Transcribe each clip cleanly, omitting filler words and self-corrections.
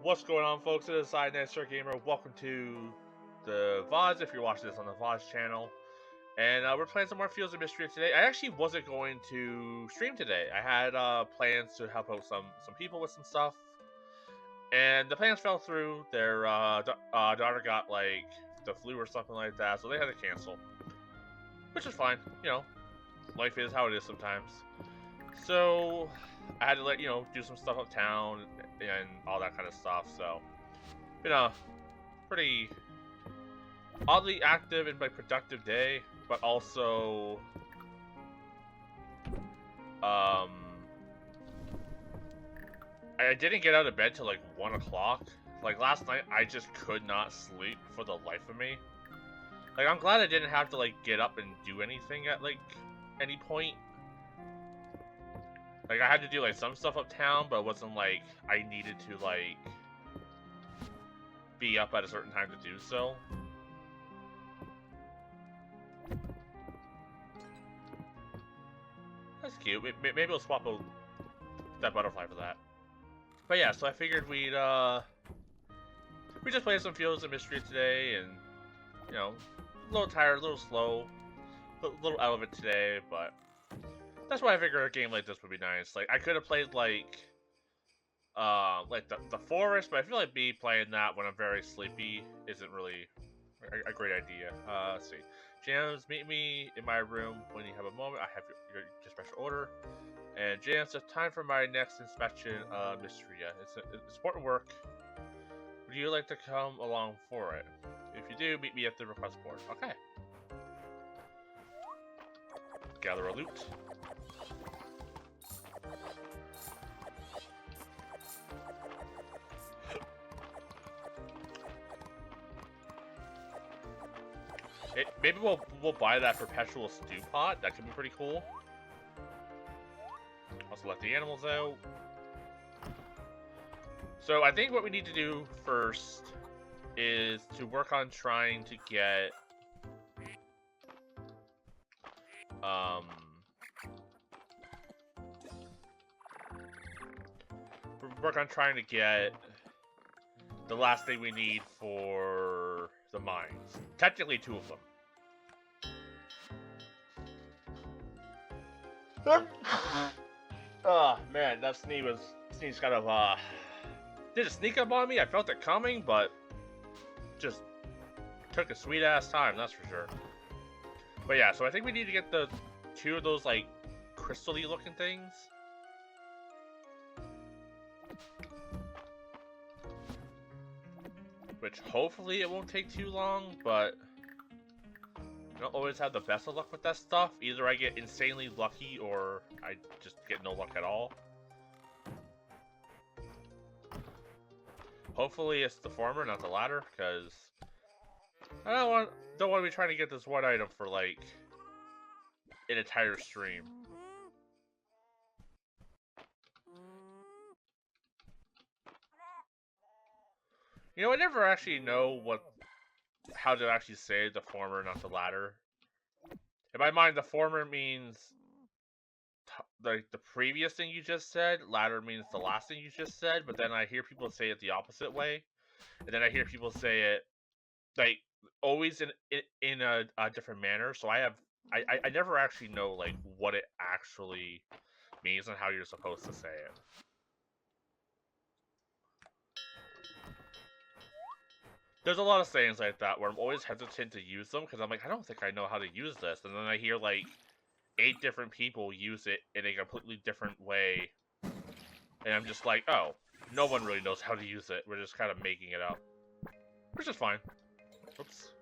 What's going on, folks? It is MIstria Gamer. Welcome to the VODs if you're watching this on the VODs channel. And we're playing some more Fields of MIstria today. I actually wasn't going to stream today. I had plans to help out some people with some stuff. And the plans fell through. Their daughter got, like, the flu or something like that, so they had to cancel. Which is fine. You know, life is how it is sometimes. So, I had to, do some stuff uptown and all that kind of stuff, so been a pretty oddly active and productive day, but also I didn't get out of bed till like 1 o'clock. Like last night I just could not sleep for the life of me. Like I'm glad I didn't have to like get up and do anything at like any point. Like, I had to do, like, some stuff uptown, but it wasn't like I needed to, like, be up at a certain time to do so. That's cute. Maybe we'll swap that butterfly for that. But yeah, so I figured we just play some Fields of MIstria today, and, you know, a little tired, a little slow, a little out of it today, but that's why I figured a game like this would be nice. Like, I could have played, like the forest, but I feel like me playing that when I'm very sleepy isn't really a great idea. Let's see. James, meet me in my room when you have a moment. I have your special order. And James, it's time for my next inspection of MIstria. It's important work. Would you like to come along for it? If you do, meet me at the request board. Okay. Gather a loot. Maybe we'll buy that perpetual stew pot. That could be pretty cool. Also let the animals out. So I think what we need to do first is to work on trying to get the last thing we need for the mines. Technically 2 of them. Oh man, that sneeze kind of did it sneak up on me? I felt it coming, but just took a sweet ass time, that's for sure. But yeah, so I think we need to get the 2 of those like crystal-y looking things. Which hopefully it won't take too long, but I don't always have the best of luck with that stuff. Either I get insanely lucky or I just get no luck at all. Hopefully it's the former, not the latter, because I don't want to be trying to get this one item for like an entire stream. You know, I never actually know how to actually say the former, not the latter. In my mind, the former means the previous thing you just said, latter means the last thing you just said, but then I hear people say it the opposite way. And then I hear people say it, like, always in a different manner, so I never actually know, like, what it actually means and how you're supposed to say it. There's a lot of sayings like that where I'm always hesitant to use them because I'm like, I don't think I know how to use this. And then I hear like 8 different people use it in a completely different way. And I'm just like, oh, no one really knows how to use it. We're just kind of making it up. Which is fine. Oops.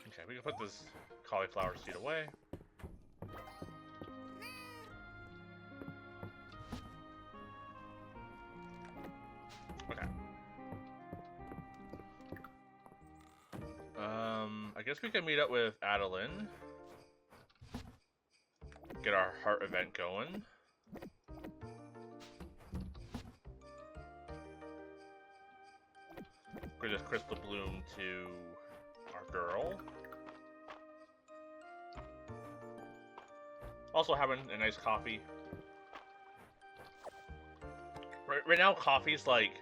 Okay, we can put this cauliflower seed away. I guess we can meet up with Adeline. Get our heart event going. Give this crystal bloom to our girl. Also having a nice coffee. Right now, coffee's like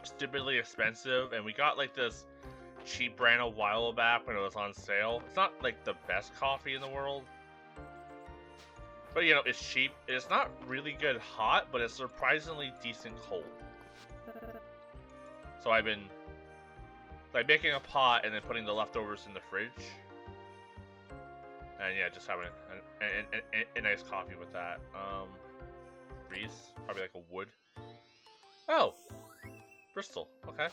stupidly expensive, and we got like this cheap brand a while back when it was on sale. It's not like the best coffee in the world, but you know, it's cheap. It's not really good hot, but it's surprisingly decent cold. So I've been like making a pot and then putting the leftovers in the fridge. And yeah, just having a nice coffee with that. Reese, probably like a wood. Oh, Bristol. Okay.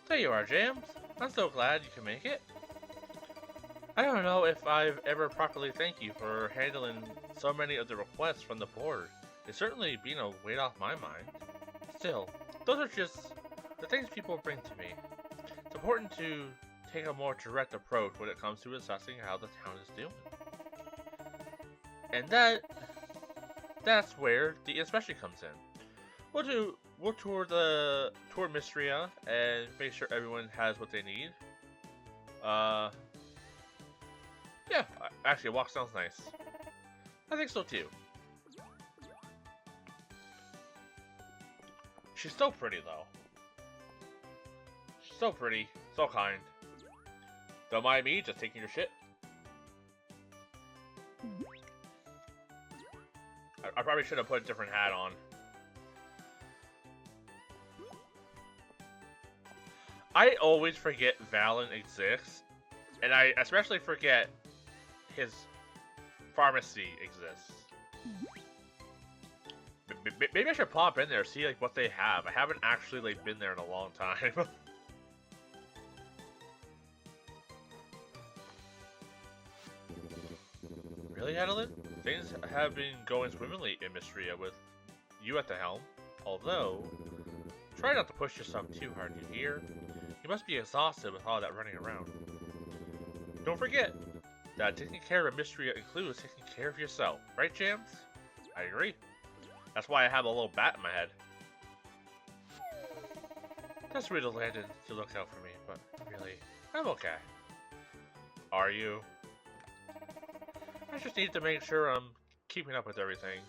There you are, James. I'm so glad you can make it. I don't know if I've ever properly thanked you for handling so many of the requests from the board. It's certainly been a weight off my mind. Still, those are just the things people bring to me. It's important to take a more direct approach when it comes to assessing how the town is doing. And that's where the inspection comes in. We'll tour MIstria and make sure everyone has what they need. Yeah, actually a walk sounds nice. I think so too. She's so pretty though. She's so pretty, so kind. Don't mind me just taking your shit. I probably should have put a different hat on. I always forget Valen exists, and I especially forget his pharmacy exists. Maybe I should pop in there, see like what they have. I haven't actually like been there in a long time. Really, Adeline? Things have been going swimmingly in MIstria with you at the helm. Although, try not to push yourself too hard, you hear? You must be exhausted with all that running around. Don't forget that taking care of MIstria includes taking care of yourself, right, Jams? I agree. That's why I have a little bat in my head. That's sweet of Landon to look out for me, but really, I'm okay. Are you? I just need to make sure I'm keeping up with everything.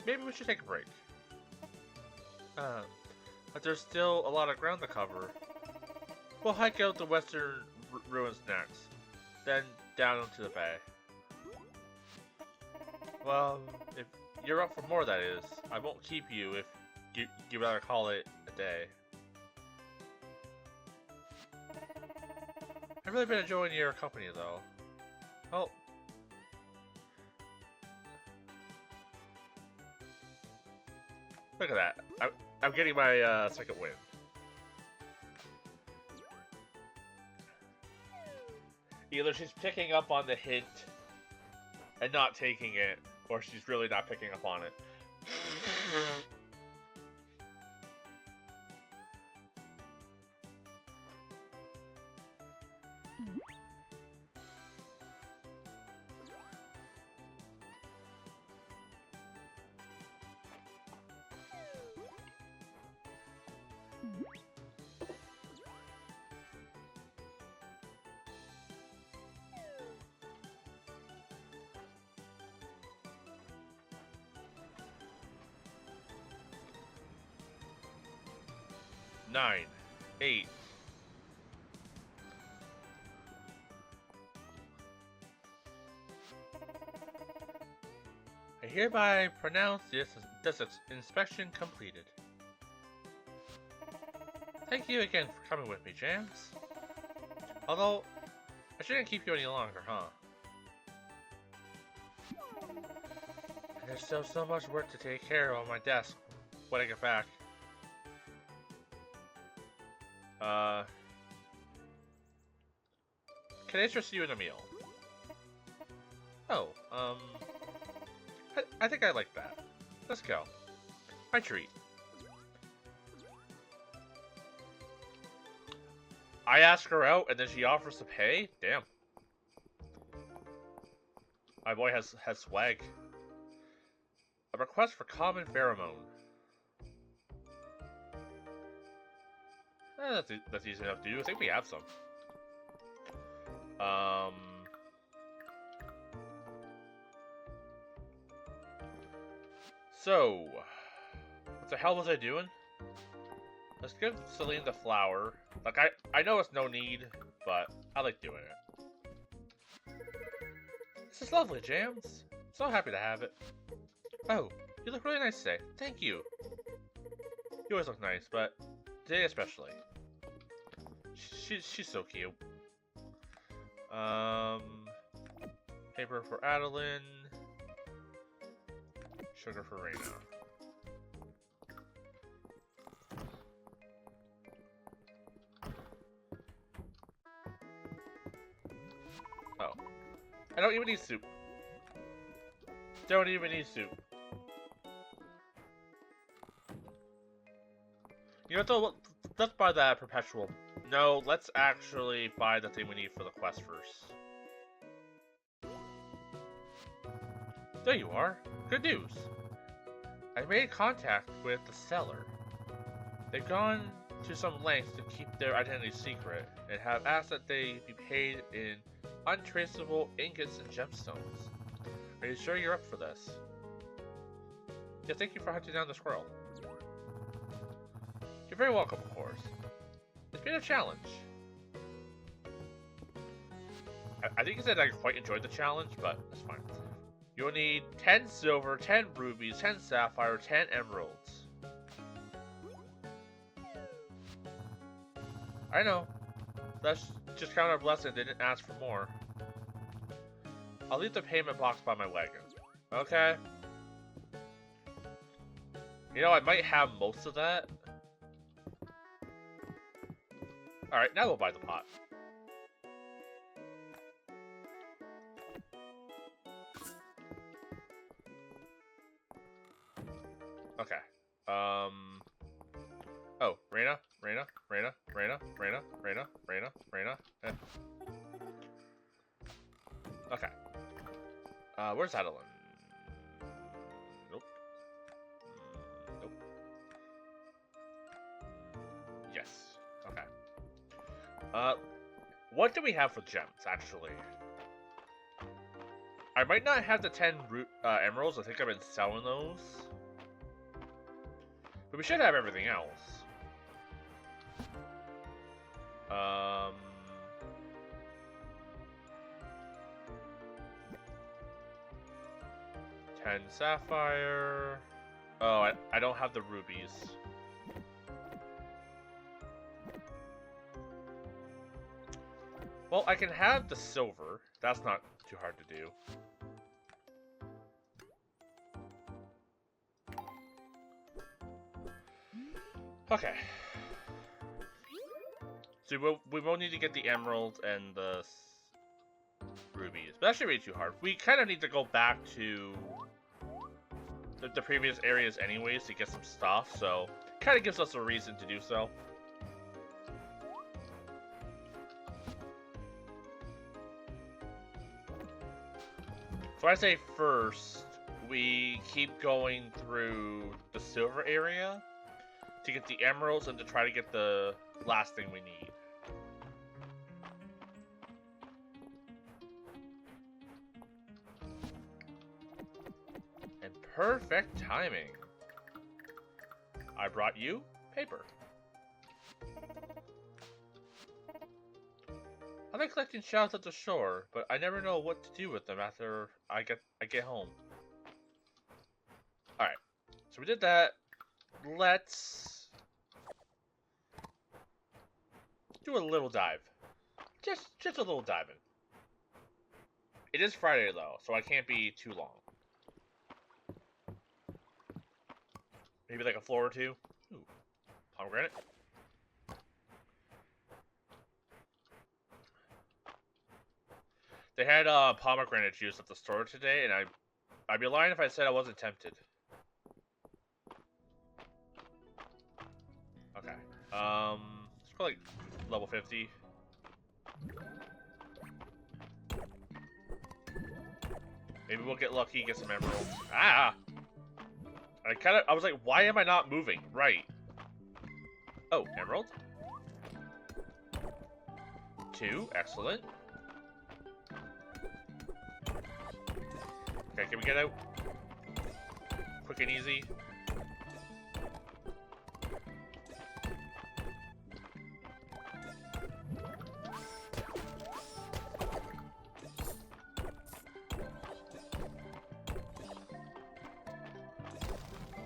Maybe we should take a break. But there's still a lot of ground to cover. We'll hike out the western ruins next, then down into the bay. Well, if you're up for more, that is. I won't keep you if you'd rather call it a day. I've really been enjoying your company, though. Oh. Look at that. I'm getting my second win. Either she's picking up on the hint and not taking it, or she's really not picking up on it. Nine, 8. I hereby pronounce this inspection completed. Thank you again for coming with me, Jams. Although, I shouldn't keep you any longer, huh? There's still so much work to take care of on my desk when I get back. Can I interest you in a meal? Oh, I think I like that. Let's go. My treat. I ask her out and then she offers to pay? Damn. My boy has swag. A request for common pheromone. That's easy enough to do. I think we have some. Um... So... What the hell was I doing? Let's give Celine the flower. Like, I know it's no need, but I like doing it. This is lovely, Jams. So happy to have it. Oh, you look really nice today. Thank you. You always look nice, but today especially. She's so cute. Paper for Adeline. Sugar for Reina. Oh. I don't even need soup. Don't even need soup. You know what though? Let's buy that perpetual. No, let's actually buy the thing we need for the quest first. There you are. Good news. I made contact with the seller. They've gone to some lengths to keep their identity secret and have asked that they be paid in untraceable ingots and gemstones. Are you sure you're up for this? Yeah, thank you for hunting down the squirrel. You're very welcome, of course. It's been a challenge. I think he said I quite enjoyed the challenge, but that's fine. You'll need 10 silver, 10 rubies, 10 sapphire, 10 emeralds. I know. That's just kind of a blessing. They didn't ask for more. I'll leave the payment box by my wagon. Okay. You know, I might have most of that. Alright, now we'll buy the pot. Okay. Oh, Reina. Eh. Okay. Where's Adeline? Nope. Nope. Yes. Okay. What do we have for gems, actually? I might not have the 10 emeralds. I think I've been selling those. But we should have everything else. 10 sapphire. Oh, I don't have the rubies. Well, I can have the silver. That's not too hard to do. Okay. So we will need to get the emeralds and the rubies. But that shouldn't be too hard. We kind of need to go back to the previous areas anyways to get some stuff. So kind of gives us a reason to do so. So I say first, we keep going through the silver area to get the emeralds and to try to get the last thing we need. And perfect timing. I brought you paper. I like collecting shells at the shore, but I never know what to do with them after I get home. Alright, so we did that. Let's do a little dive. Just a little diving. It is Friday though, so I can't be too long. Maybe like a floor or two. Ooh, pomegranate. They had pomegranate juice at the store today, and I'd be lying if I said I wasn't tempted. Okay. Let's go like level 50. Maybe we'll get lucky, get some emeralds. Ah! I was like, why am I not moving? Right. Oh, emerald? 2. Excellent. Okay, can we get out? Quick and easy.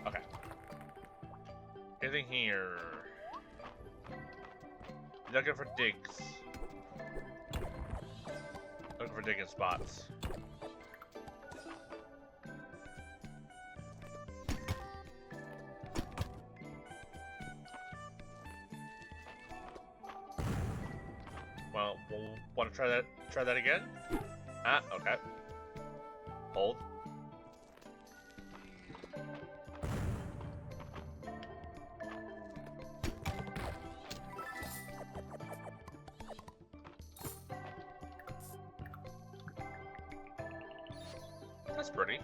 Okay. Anything here? Looking for digs. Looking for digging spots. Well, we'll want to try that. Try that again. Ah, okay. Hold. That's pretty.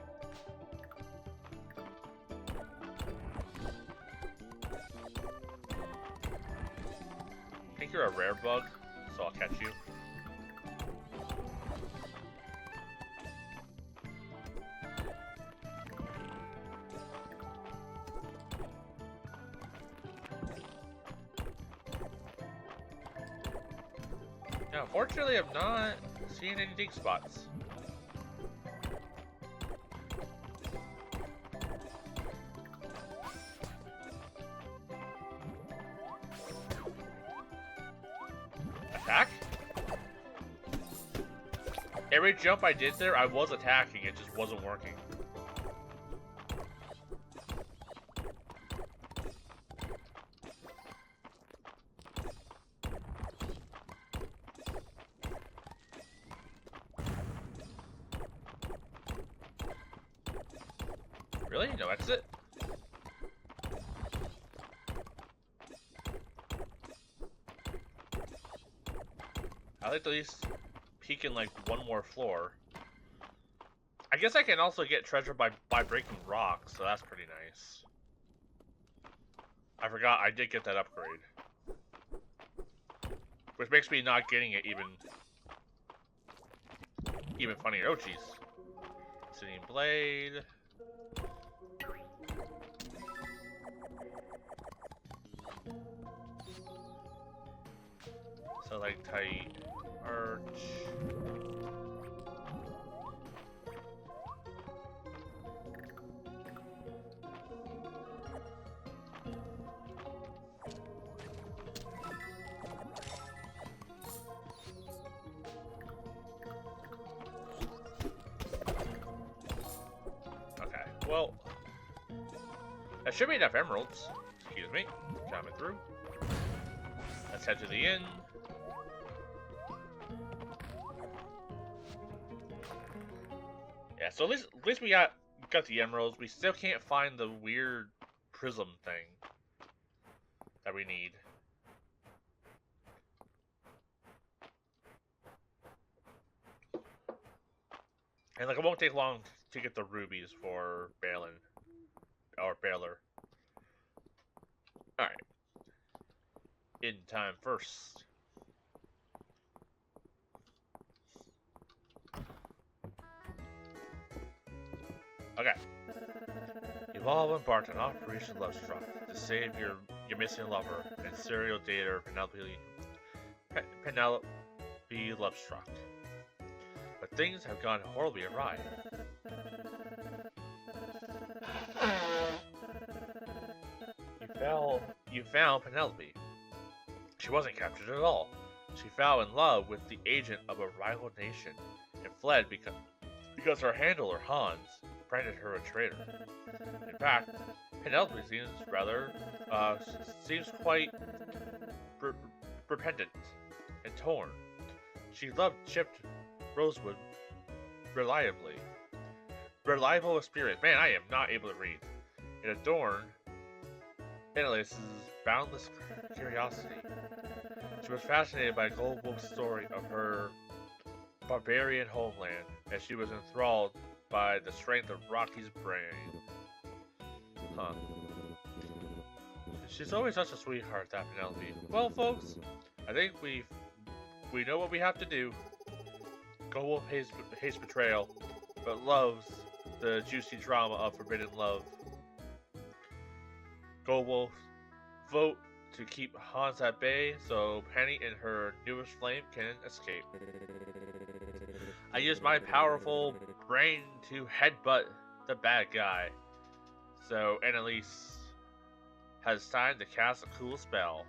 I think you're a rare bug, so I'll catch you. Now, unfortunately, I'm not seeing any dig spots. Attack? Every jump I did there, I was attacking, it just wasn't working. Really? No exit? I like to at least peek in like one more floor. I guess I can also get treasure by breaking rocks, so that's pretty nice. I forgot I did get that upgrade. Which makes me not getting it even funnier. Oh jeez. Sitting blade. So like tight arch. Okay, well, that should be enough emeralds. Excuse me, coming through. Let's head to the inn. Yeah, so at least we got the emeralds. We still can't find the weird prism thing that we need. And like it won't take long to get the rubies for Balin or Baylor. Alright. In time first. Okay. You've all embarked on Operation Lovestruck to save your missing lover and serial dater Penelope Lovestruck. But things have gone horribly awry. You found Penelope. She wasn't captured at all. She fell in love with the agent of a rival nation and fled because her handler, Hans, branded her a traitor. In fact, Penelope seems quite repentant and torn. She loved chipped rosewood reliable experience. Man, I am not able to read. And adorned Penelope's boundless curiosity. She was fascinated by Goldwolf's story of her barbarian homeland, and she was enthralled by the strength of Rocky's brain. Huh. She's always such a sweetheart, that Penelope. Well, folks, I think we've we know what we have to do. Goldwolf hates betrayal, but loves the juicy drama of forbidden love. Goldwolf, vote to keep Hans at bay so Penny and her newest flame can escape. I use my powerful brain to headbutt the bad guy. So Annalise has time to cast a cool spell.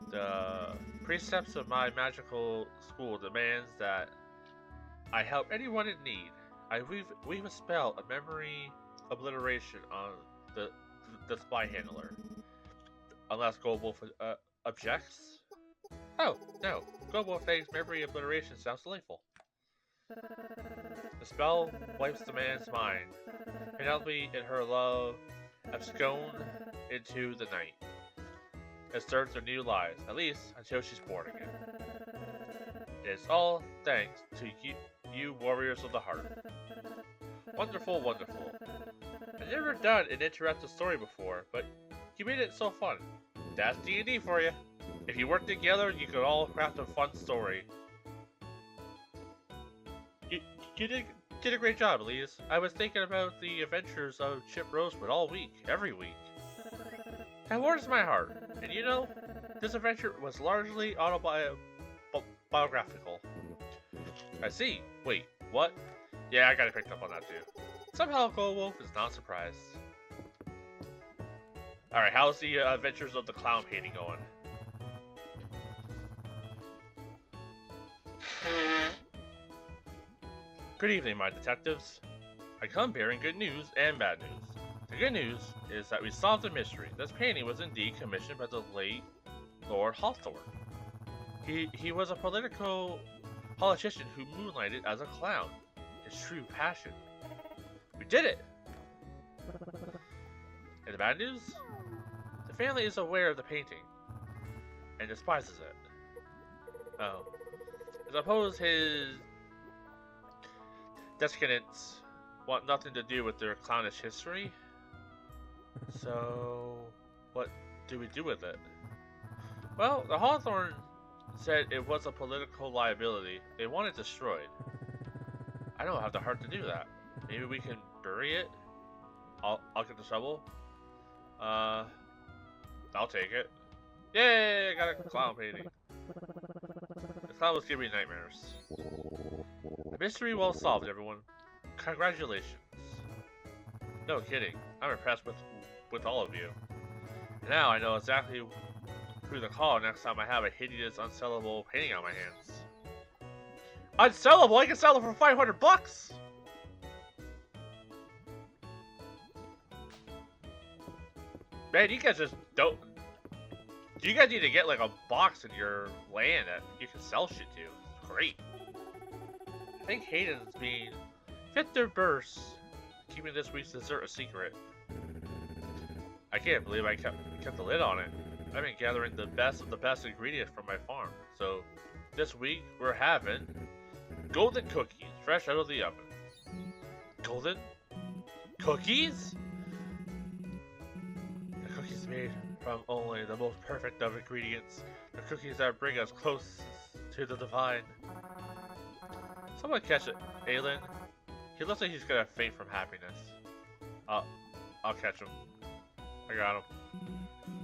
The precepts of my magical school demands that I help anyone in need. I weave a spell of memory obliteration on the spy handler. Unless Goldwolf objects. Oh, no. Goldwolf thinks memory obliteration sounds delightful. The spell wipes the man's mind. Penelope and her love abscond into the night. It starts their new lives, at least until she's born again. It's all thanks to you warriors of the heart. Wonderful, wonderful. I've never done an interactive story before, but you made it so fun. That's D&D for you. If you work together, you can all craft a fun story. You did a great job, Elise. I was thinking about the adventures of Chip Rosewood all week, every week. That warms my heart. And you know, this adventure was largely autobiographical. I see. Wait, what? Yeah, I gotta pick up on that too. Somehow Goldwolf is not surprised. Alright, how's the adventures of the clown painting going? Good evening, my detectives. I come bearing good news and bad news. The good news is that we solved the mystery. This painting was indeed commissioned by the late Lord Hawthorne. He was a politician who moonlighted as a clown, his true passion. We did it! And the bad news? The family is aware of the painting and despises it. Oh. I suppose his descendants want nothing to do with their clownish history. So, what do we do with it? Well, the Hawthorne said it was a political liability. They want it destroyed. I don't have the heart to do that. Maybe we can bury it? I'll get the shovel. I'll take it. Yay! I got a clown painting. The clown was giving me nightmares. The mystery well solved, everyone. Congratulations. No kidding. I'm impressed with all of you. Now I know exactly who to call next time I have a hideous, unsellable painting on my hands. Unsellable? I can sell it for $500! Man, you guys just don't... You guys need to get like a box in your land that you can sell shit to. It's great. I think Hayden's being fit their burst, keeping this week's dessert a secret. I can't believe I kept the lid on it. I've been gathering the best of the best ingredients from my farm. So this week we're having golden cookies fresh out of the oven. Golden cookies? The cookies made from only the most perfect of ingredients. The cookies that bring us close to the divine. Someone catch it, Aelin. He looks like he's gonna faint from happiness. I'll catch him. I got him.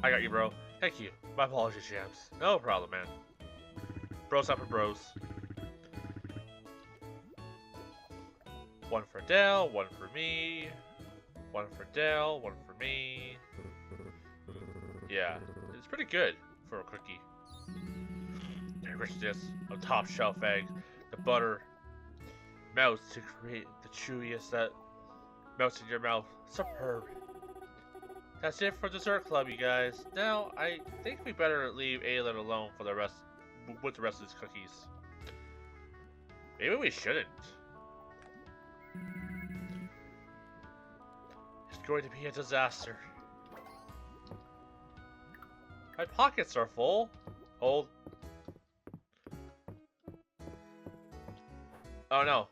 I got you, bro. Thank you. My apologies, champs. No problem, man. Bros up for bros. One for Dale, one for me. One for Dale, one for me. Yeah, it's pretty good for a cookie. The richness of top shelf egg, the butter melts to create the chewiest that melts in your mouth. Superb. That's it for Dessert Club, you guys. Now, I think we better leave Aelin alone for the rest with the rest of these cookies. Maybe we shouldn't. It's going to be a disaster. My pockets are full. Hold. Oh no.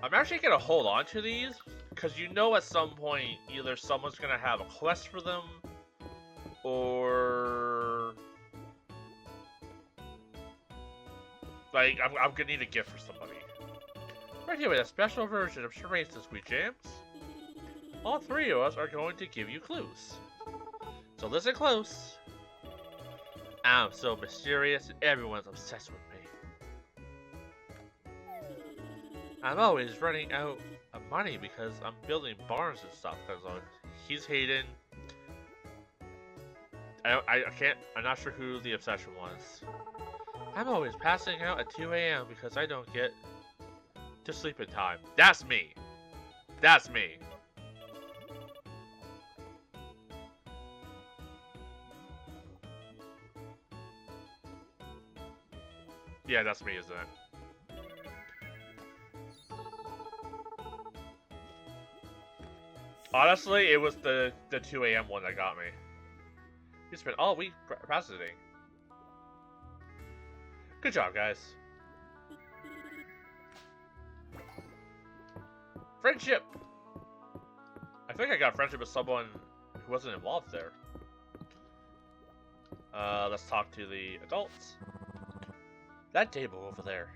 I'm actually gonna hold on to these because you know at some point either someone's gonna have a quest for them or like I'm gonna need a gift for somebody. Right here with a special version of charades this week, James. All three of us are going to give you clues. So listen close. I'm so mysterious and everyone's obsessed with me. I'm always running out of money because I'm building barns and stuff. He's Hayden. I can't. I'm not sure who the obsession was. I'm always passing out at 2 a.m. because I don't get to sleep in time. That's me. That's me. Yeah, that's me, isn't it? Honestly, it was the 2 a.m. one that got me. You spent all week procrastinating. Good job, guys. Friendship! I think I got friendship with someone who wasn't involved there. Let's talk to the adults. That table over there.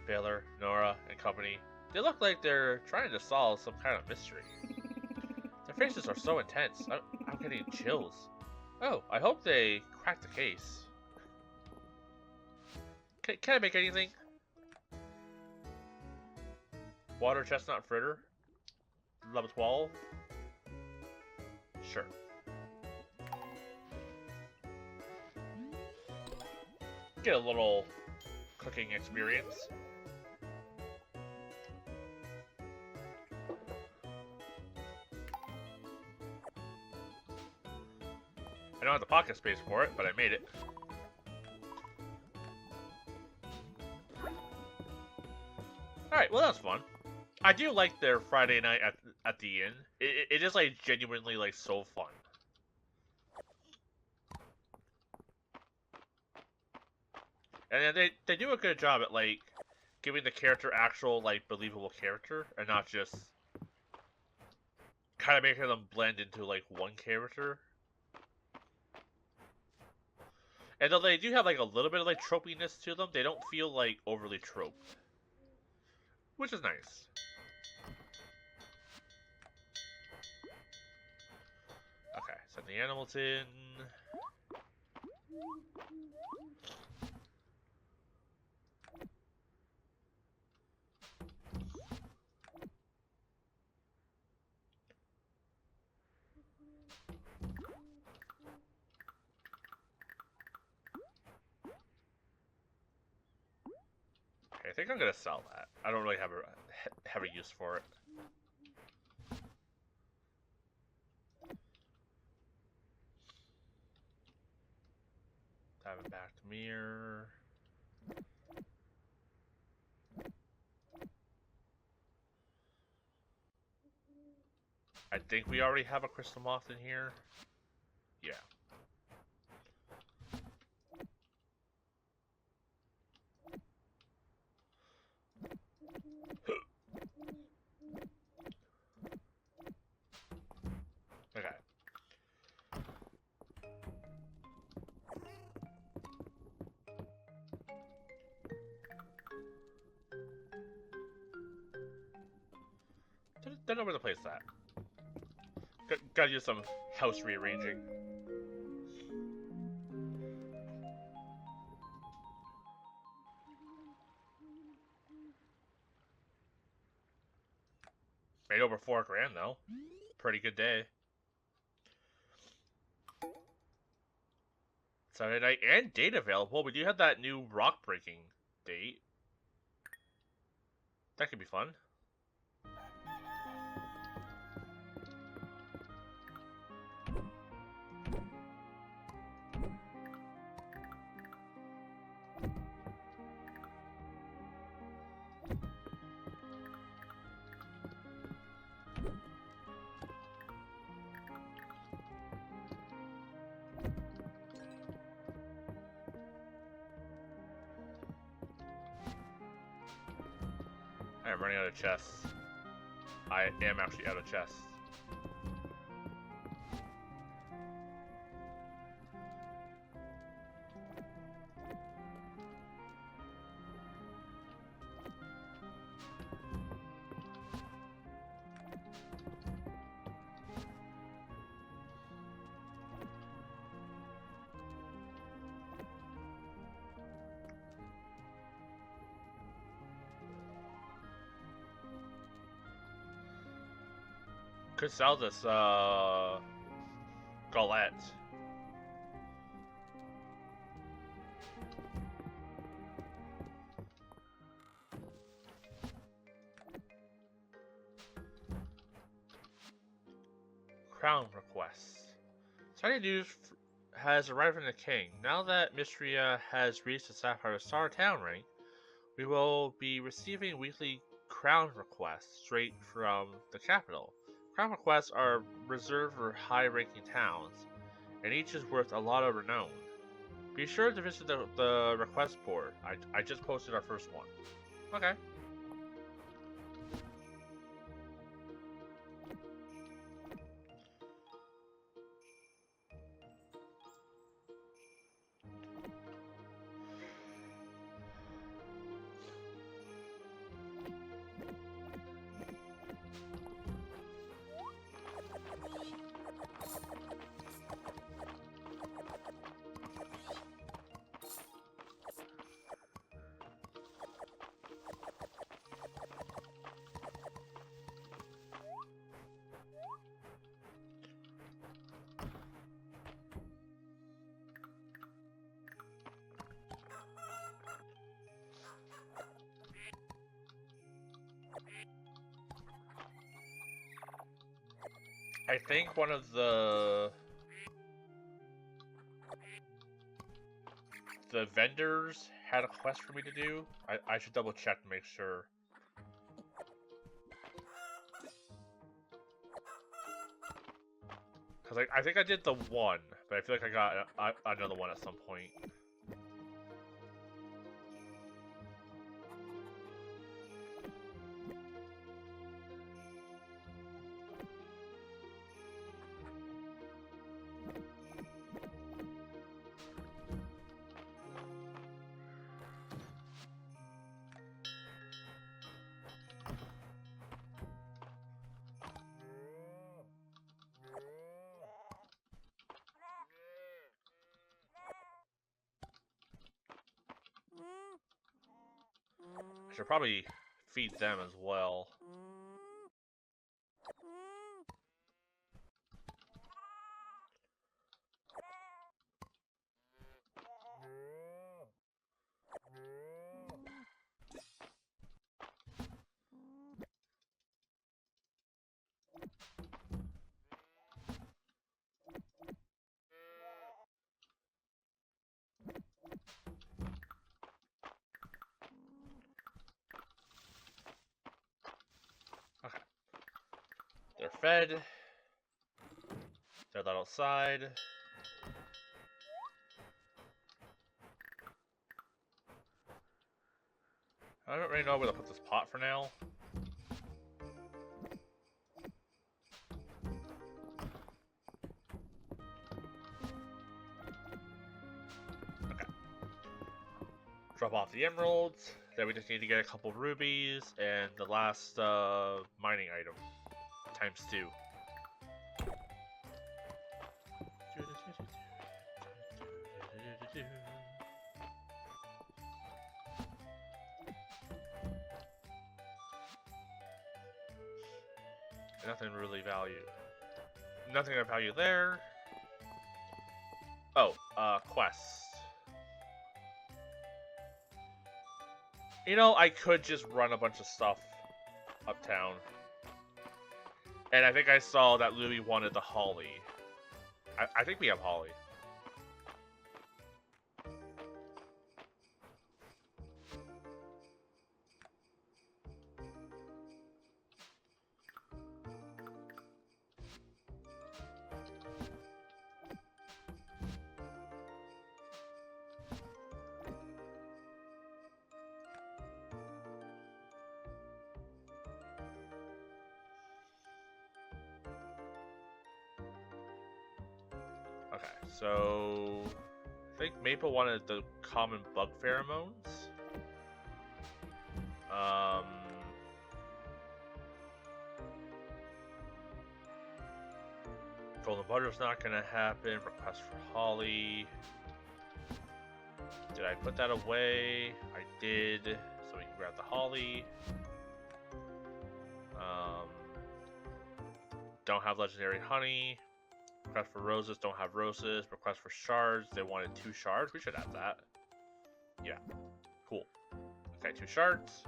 Baylor, Nora, and company. They look like they're trying to solve some kind of mystery. Their faces are so intense. I'm getting chills. Oh, I hope they crack the case. Can I make anything? Water chestnut fritter? Level 12? Sure. Get a little cooking experience. I don't have the pocket space for it, but I made it. Alright, well that's fun. I do like their Friday night at the inn. It is like genuinely like so fun. And they do a good job at like giving the character actual like believable character and not just kind of making them blend into like one character. And though they do have like a little bit of like tropiness to them, they don't feel like overly troped. Which is nice. Okay, send the animals in. Okay, I think I'm gonna sell that. I don't really have a use for it. Diamond back mirror. I think we already have a crystal moth in here. Yeah. Okay. Don't know where to place that. Gotta use some house rearranging. Made over $4 grand though. Pretty good day. Saturday night and date available. We do have that new rock breaking date. That could be fun. I'm running out of chests. I am actually out of chests. Could sell this, Galette. Crown requests. Exciting news has arrived from the king. Now that MIstria has reached the Sapphire Star town rank, we will be receiving weekly crown requests straight from the capital. Crown requests are reserved for high-ranking towns, and each is worth a lot of renown. Be sure to visit the request board. I just posted our first one. Okay. I think one of the vendors had a quest for me to do. I should double check to make sure. Because I think I did the one, but I feel like I got another one at some point. I should probably feed them as well. Okay. They're fed. They're let outside. I don't really know where to put this pot for now. Okay. Drop off the emeralds. Then we just need to get a couple rubies and the last mining item. Times 2. Nothing really value. Nothing of value there. Oh, quests. You know, I could just run a bunch of stuff uptown. And I think I saw that Louis wanted the holly. I think we have holly. So I think Maple wanted the common bug pheromones. Golden Butter's not gonna happen. Request for Holly. Did I put that away? I did. So we can grab the Holly. Don't have legendary honey. Request for roses, don't have roses. Request for shards, they wanted 2 shards. We should have that. Yeah. Cool. Okay, 2 shards.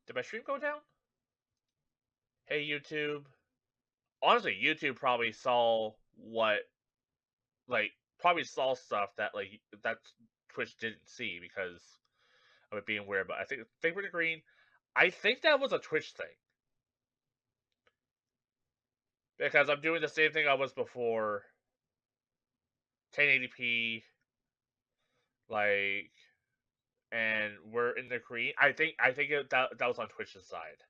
Did my stream go down? Hey, YouTube. Honestly, YouTube probably saw what, like, probably saw stuff that, like, that Twitch didn't see because of it being weird. But I think we're green. I think that was a Twitch thing. Because I'm doing the same thing I was before. 1080p. Like, and we're in the green. I think that was on Twitch's side.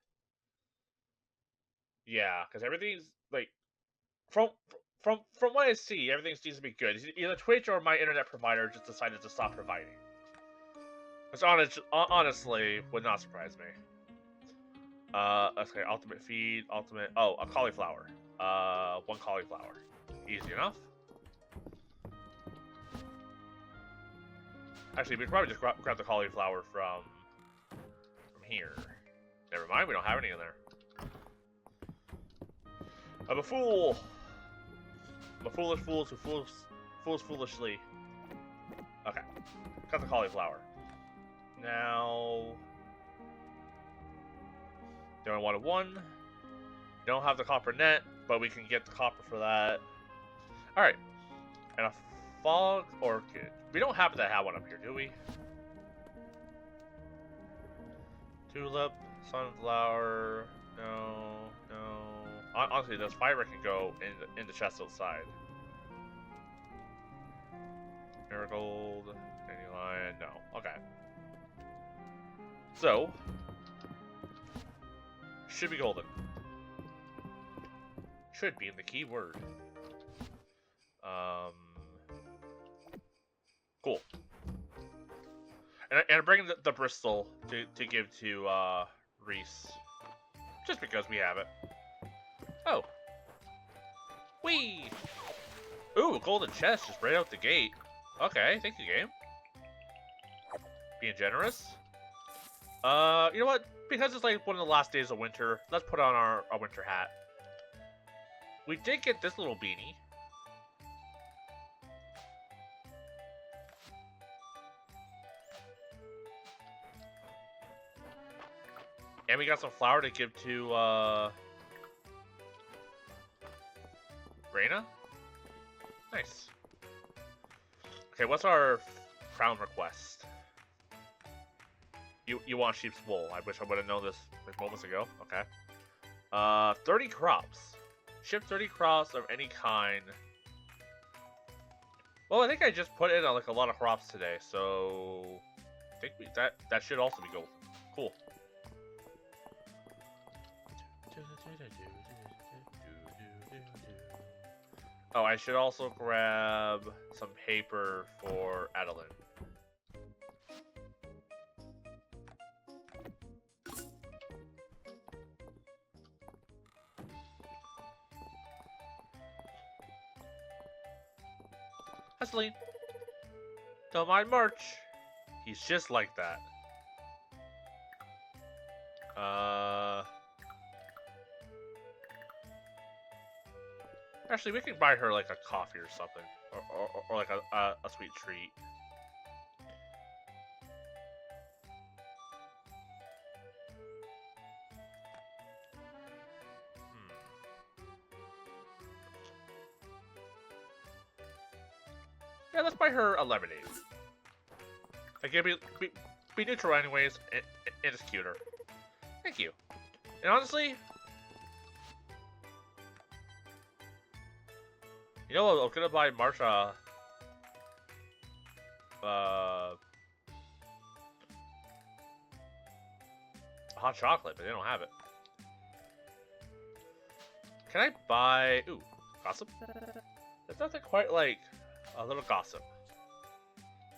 Yeah, because everything's like from what I see, everything seems to be good. Either Twitch or my internet provider just decided to stop providing. Which honestly would not surprise me. Okay, ultimate feed, ultimate. Oh, a cauliflower. 1 cauliflower. Easy enough. Actually, we could probably just grab the cauliflower from here. Never mind, we don't have any in there. I'm a fool. I'm a foolish fool who fools foolishly. Okay, got the cauliflower. Now, then I wanted 1. Don't have the copper net, but we can get the copper for that. All right, and a fog orchid. We don't happen to have one up here, do we? Tulip, sunflower. No. Honestly, this fiber can go in the chest outside. Marigold, dandelion. No. Okay. So, should be golden. Should be in the keyword. Cool. And I'm bringing the Bristol to give to Reese, just because we have it. Oh. Whee! Ooh, golden chest just right out the gate. Okay, thank you, game. Being generous. You know what? Because it's like one of the last days of winter, let's put on our winter hat. We did get this little beanie. And we got some flour to give to, Reyna? Nice. Okay, what's our crown request? You want sheep's wool. I wish I would have known this like moments ago. Okay. 30 crops. Ship 30 crops of any kind. Well, I think I just put in like a lot of crops today, so I think that should also be golden. Cool. Oh, I should also grab some paper for Adeline. Adeline, don't mind March. He's just like that. Actually, we can buy her like a coffee or something, or like a sweet treat. Yeah, let's buy her a lemonade. Like, it'd be neutral anyways, and it's cuter. Thank you. And honestly, you know what? I'm gonna buy Marsha hot chocolate, but they don't have it. Can I buy... Ooh, gossip? There's nothing quite like a little gossip.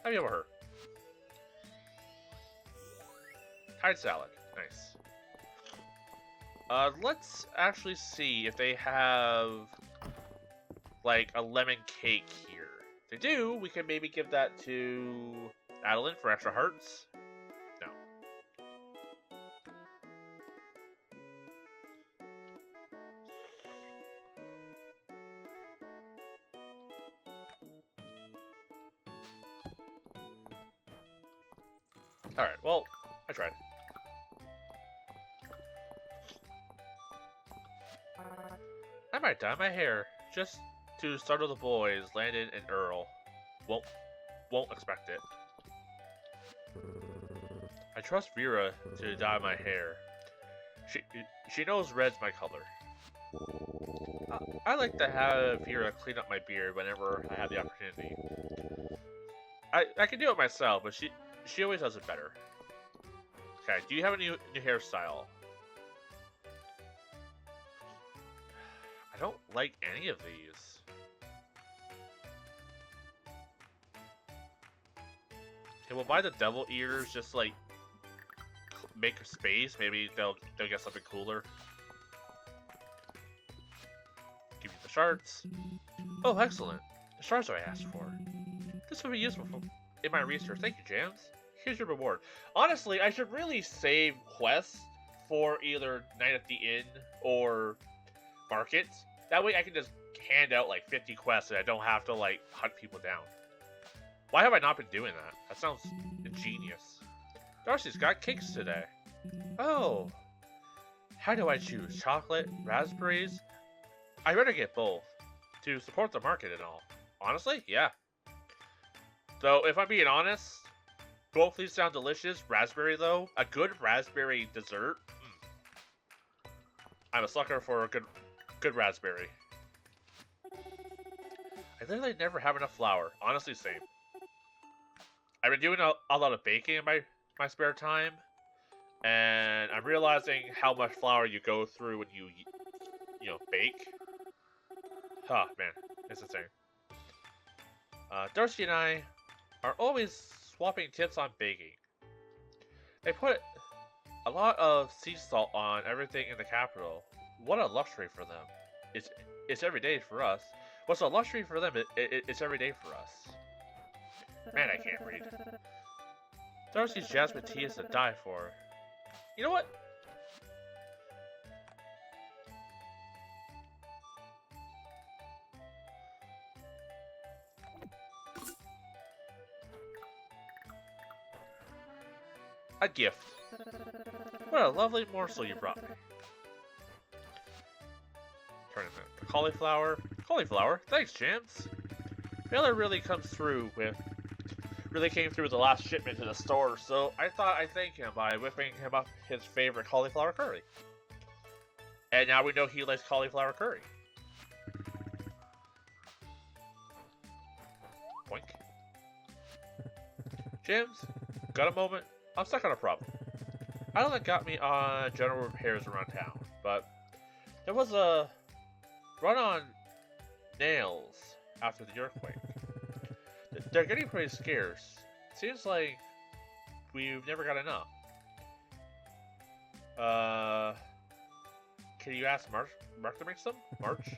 Have you ever heard? Tide salad. Nice. Let's actually see if they have like a lemon cake here. If they do, we can maybe give that to Adeline for extra hearts. No. Alright, well, I tried. I might dye my hair just to startle the boys, Landon and Earl. Won't expect it. I trust Vera to dye my hair. She knows red's my color. I like to have Vera clean up my beard whenever I have the opportunity. I can do it myself, but she always does it better. Okay, do you have a new hairstyle? I don't like any of these. Okay, we'll buy the devil ears, just like make a space. Maybe they'll get something cooler. Give you the shards. Oh, excellent! The shards I asked for. This will be useful in my research. Thank you, Jams. Here's your reward. Honestly, I should really save quests for either Night at the Inn or markets. That way I can just hand out like 50 quests and I don't have to like hunt people down. Why have I not been doing that? That sounds ingenious. Darcy's got cakes today. Oh. How do I choose? Chocolate? Raspberries? I'd rather get both. To support the market and all. Honestly? Yeah. Though, if I'm being honest, both these sound delicious. Raspberry though, a good raspberry dessert. I'm a sucker for a good raspberry. I literally never have enough flour. Honestly, same. I've been doing a lot of baking in my spare time, and I'm realizing how much flour you go through when you bake. Oh man, it's insane. Darcy and I are always swapping tips on baking. They put a lot of sea salt on everything in the capital. What a luxury for them. It's every day for us. What's a luxury for them? It's every day for us. Man, I can't read. Darcy's jasmine tea is to die for. You know what? A gift. What a lovely morsel you brought me. Turn it. Cauliflower. Cauliflower. Thanks, Jams. Miller really came through with the last shipment to the store, so I thought I'd thank him by whipping him up his favorite cauliflower curry. And now we know he likes cauliflower curry. Boink. Jams, got a moment? I'm stuck on a problem. I don't think got me on general repairs around town, but there was a run on nails after the earthquake. They're getting pretty scarce. Seems like we've never got enough. Can you ask Mark to make some? March?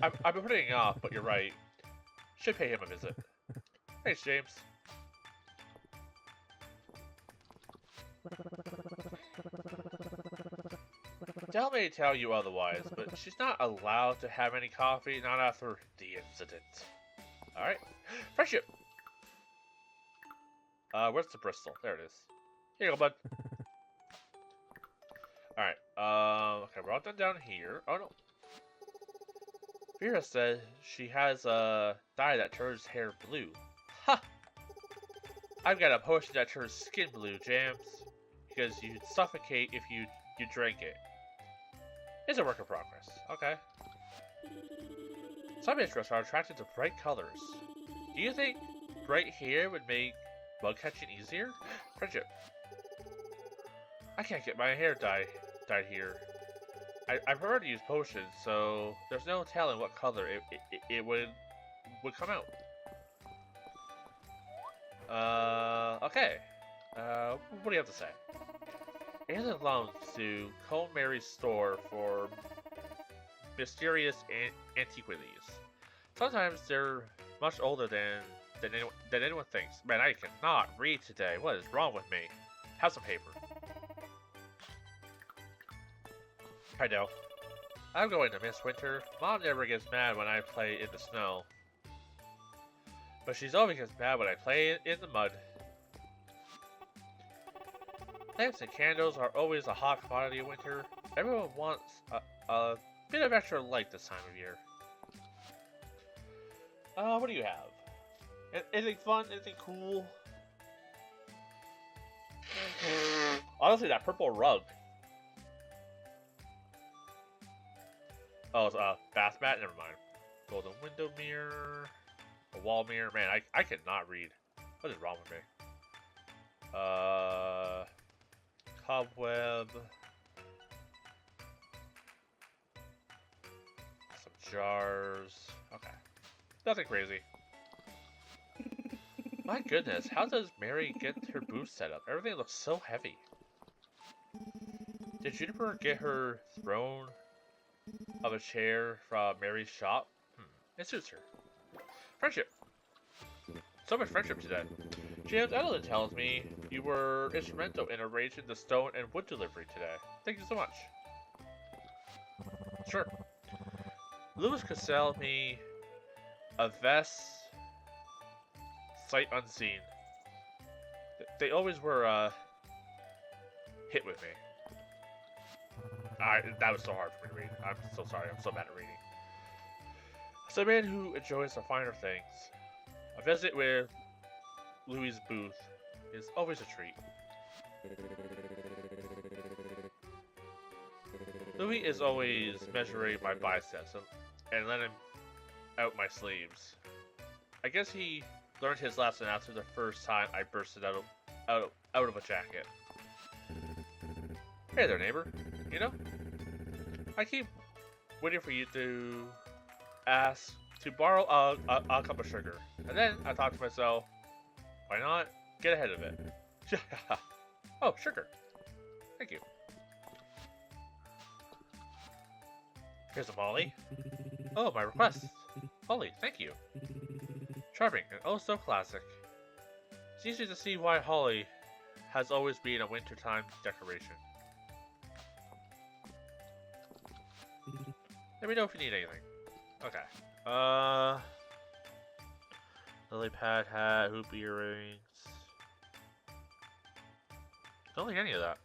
I've been putting it off, but you're right. Should pay him a visit. Thanks, James. Del may tell you otherwise, but she's not allowed to have any coffee, not after the incident. Alright. Friendship! Where's the Bristol? There it is. Here you go, bud. Alright, okay, we're all done down here. Oh, no. Vera said she has a dye that turns hair blue. Ha! I've got a potion that turns skin blue, Jams. Because you'd suffocate if you drank it. It's a work in progress. Okay. Some interests are attracted to bright colors. Do you think bright hair would make bug catching easier? Friendship. I can't get my hair dyed here. I've already used potions, so there's no telling what color it would come out. Okay. What do you have to say? Alien belongs to Comb Mary's store for mysterious antiquities. Sometimes they're much older than anyone thinks. Man, I cannot read today. What is wrong with me? Have some paper. I know. I'm going to miss winter. Mom never gets mad when I play in the snow. But she's always gets mad when I play in the mud. Lamps and candles are always a hot commodity in winter. Everyone wants a bit of extra light this time of year. What do you have? Anything fun? Anything cool? Honestly, that purple rug. Oh, it's a bath mat? Never mind. Golden window mirror. A wall mirror. Man, I cannot read. What is wrong with me? Cobweb. Some jars. Okay. Nothing crazy. My goodness, how does Mary get her booth set up? Everything looks so heavy. Did Juniper get her throne of a chair from Mary's shop? It suits her. Friendship. So much friendship today. James Edelin tells me you were instrumental in arranging the stone and wood delivery today. Thank you so much. Sure. Lewis could sell me a vest sight unseen. They always were hit with me. That was so hard for me to read. I'm so sorry. I'm so bad at reading. As a man who enjoys the finer things, a visit with Louis' booth is always a treat. Louis is always measuring my biceps and letting out my sleeves. I guess he learned his lesson after the first time I bursted out of a jacket. Hey there, neighbor. You know, I keep waiting for you to ask to borrow a cup of sugar. And then I thought to myself, why not get ahead of it? Oh, sugar. Thank you. Here's a Molly. Oh, my request. Holly, thank you. Charming and oh so classic. It's easy to see why Holly has always been a wintertime decoration. Let me know if you need anything. Okay. Lily pad hat, hoop earrings. Don't like any of that.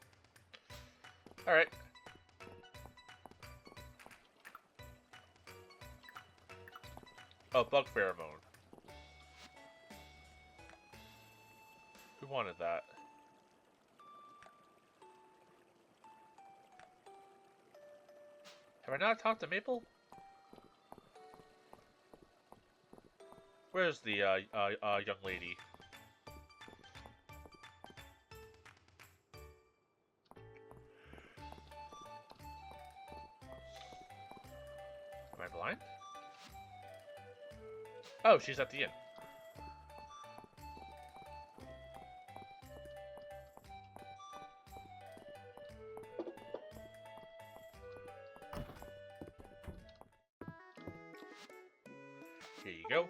Alright. Oh, bug pheromone. Who wanted that? Have I not talked to Maple? Where's the young lady? Am I blind? Oh, she's at the inn. Here you go.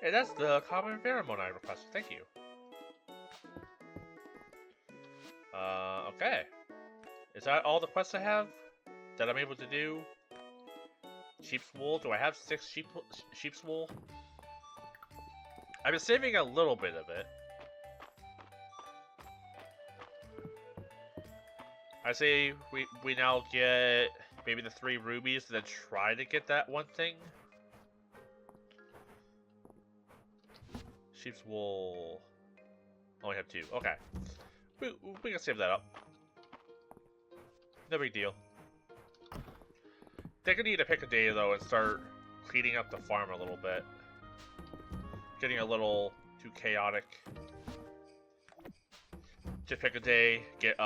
Hey, that's the common pheromone I requested. Thank you. Okay. Is that all the quests I have that I'm able to do? Sheep's wool? Do I have 6 sheep's wool? I've been saving a little bit of it. I say we now get maybe the 3 rubies and then try to get that one thing. Sheep's wool. Only have 2. Okay. We can save that up. No big deal. Think I need to pick a day though and start cleaning up the farm a little bit. Getting a little too chaotic. just pick a day, get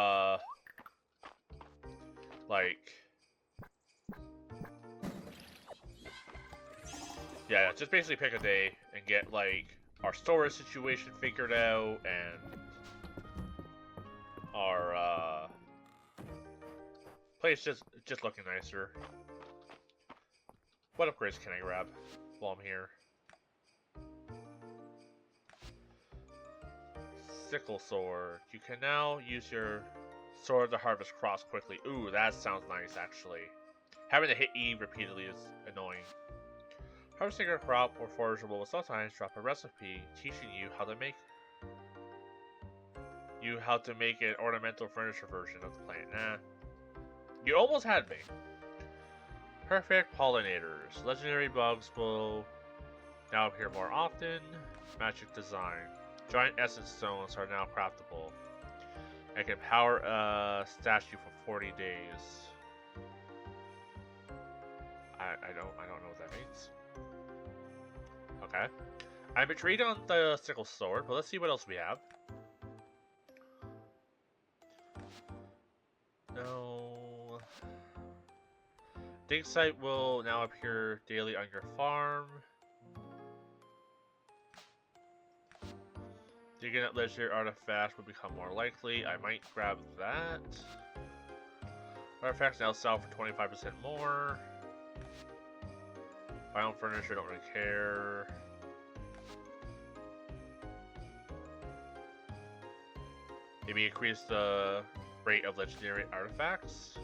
like, yeah, just basically pick a day and get like our storage situation figured out and our place just looking nicer. What upgrades can I grab while I'm here? Sickle sword. You can now use your sword to harvest crops quickly. Ooh, that sounds nice, actually. Having to hit E repeatedly is annoying. Harvesting a crop or forageable will sometimes drop a recipe teaching you how to make an ornamental furniture version of the plant. Nah. You almost had me. Perfect pollinators. Legendary bugs will now appear more often. Magic design. Giant essence stones are now craftable. I can power a statue for 40 days. I don't know what that means. Okay. I'm intrigued on the sickle sword, but let's see what else we have. No. Dig site will now appear daily on your farm. Digging up legendary artifacts will become more likely. I might grab that. Artifacts now sell for 25% more. Biome furniture, don't really care. Maybe increase the rate of legendary artifacts.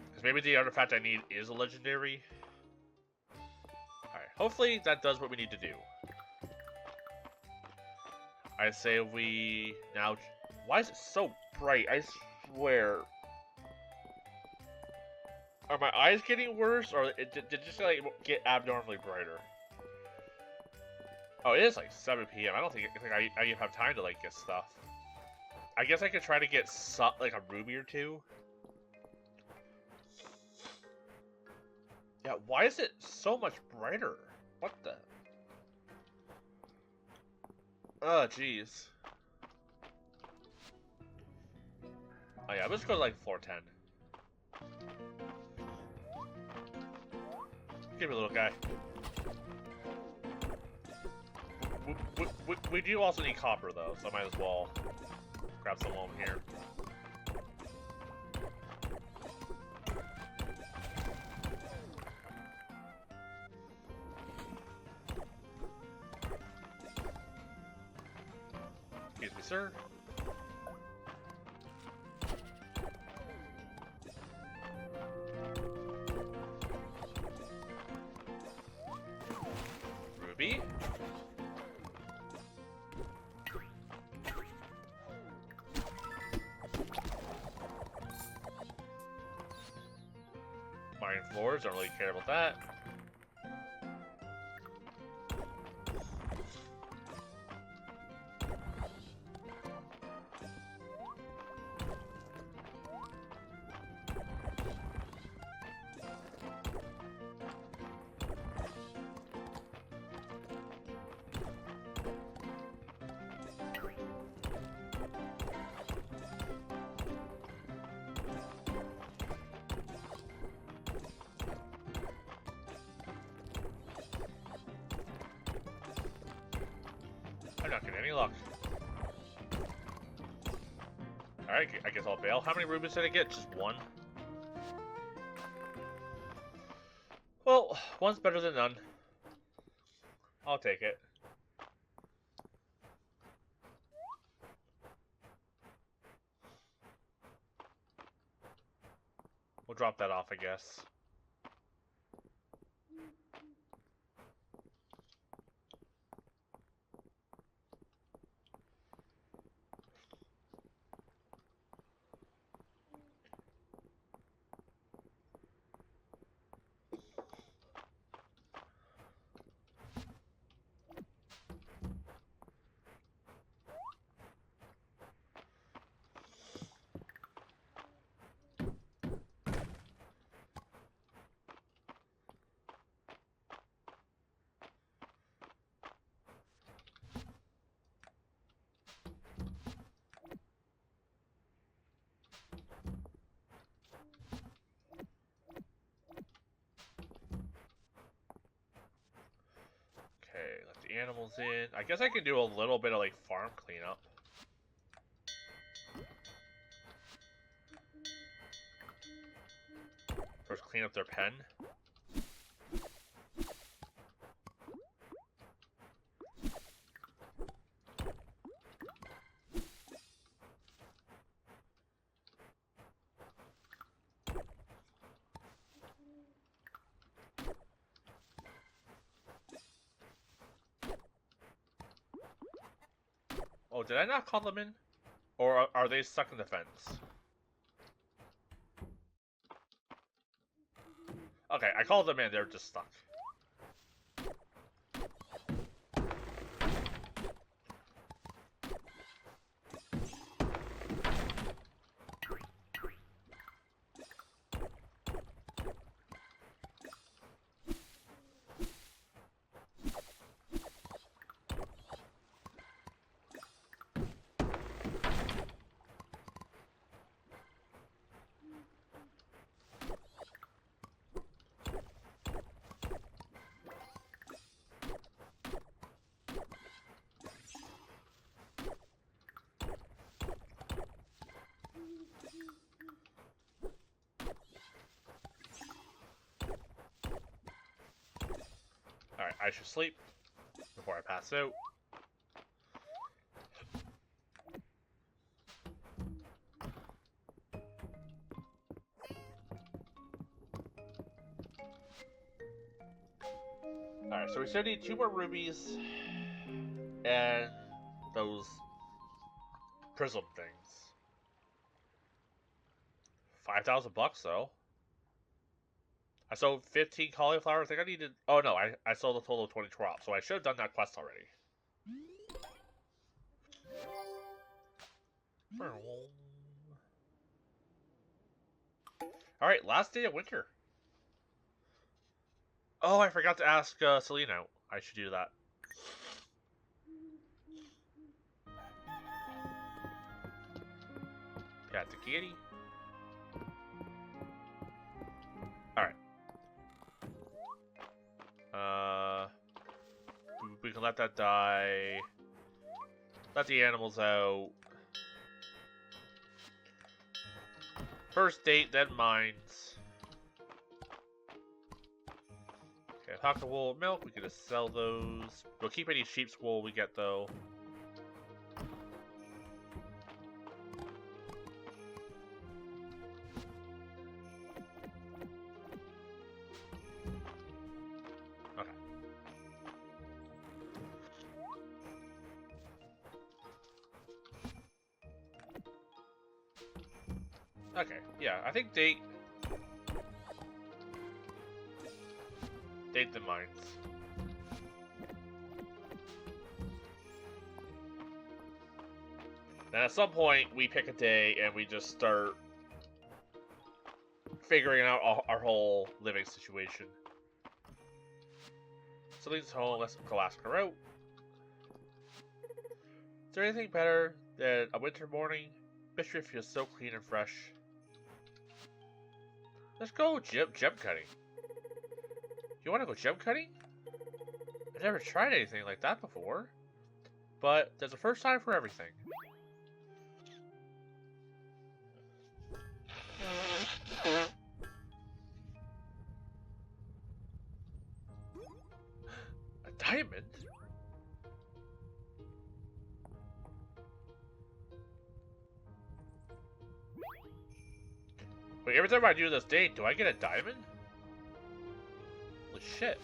Because maybe the artifact I need is a legendary. Alright, hopefully that does what we need to do. I say we now... Why is it so bright? I swear. Are my eyes getting worse, or did it just like get abnormally brighter? Oh, it is like 7 p.m. I don't think I even have time to like get stuff. I guess I could try to get like a ruby or two. Yeah, why is it so much brighter? What the? Oh, jeez. Oh yeah, let's go to like floor 10. Give me a little guy. We do also need copper though, so I might as well grab some while I'm here. Excuse me, sir. Ruby? Iron floors, don't really care about that. I'm not getting any luck. Alright, I guess I'll bail. How many rubies did I get? Just one? Well, one's better than none. I'll take it. We'll drop that off, I guess. animals in. I guess I can do a little bit of like farm cleanup. First, clean up their pen. Oh, did I not call them in? Or are they stuck in the fence? Okay, I called them in, they're just stuck. Alright, I should sleep before I pass out. Alright, so we still need 2 more rubies and those prism things. 5,000 bucks though. I sold 15 cauliflower. I think I needed. Oh no, I sold a total of 20 crops, so I should have done that quest already. Alright, last day of winter. Oh, I forgot to ask Selena out. I should do that. Got the kitty. Alright. We can let that die. Let the animals out. First date, then mines. Okay, pocket wool, milk, we can just sell those. We'll keep any sheep's wool we get though. Okay, yeah, I think date the mines. Then at some point we pick a day and we just start figuring out our whole living situation. Celine's home, let's go ask her out. Is there anything better than a winter morning? MIstria feels so clean and fresh. Let's go gem cutting. You want to go gem cutting? I've never tried anything like that before. But there's a first time for everything. A diamond? Wait, every time I do this date, do I get a diamond? Holy shit.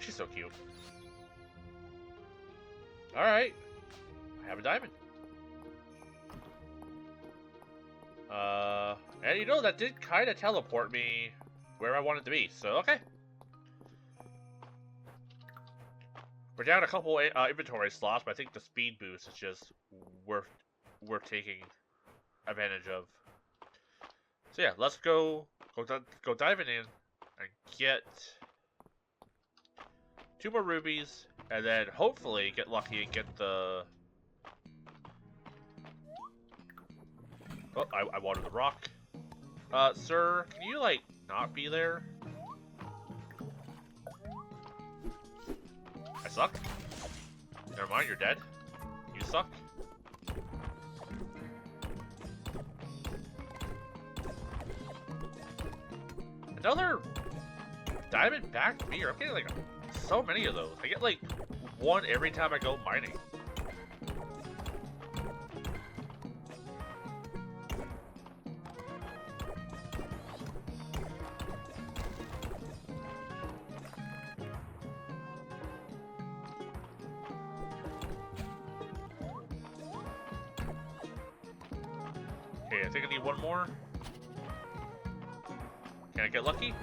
She's so cute. Alright. I have a diamond. And you know, that did kind of teleport me where I wanted to be, so okay. We're down a couple inventory slots, but I think the speed boost is just worth taking advantage of. So yeah, let's go diving in and get 2 more rubies, and then hopefully get lucky and get the. Oh, I watered the rock. Sir, can you like not be there? suck. Never mind, you're dead. You suck. Another diamond back beer. I'm getting like so many of those. I get like one every time I go mining. Okay, I think I need one more. Can I get lucky?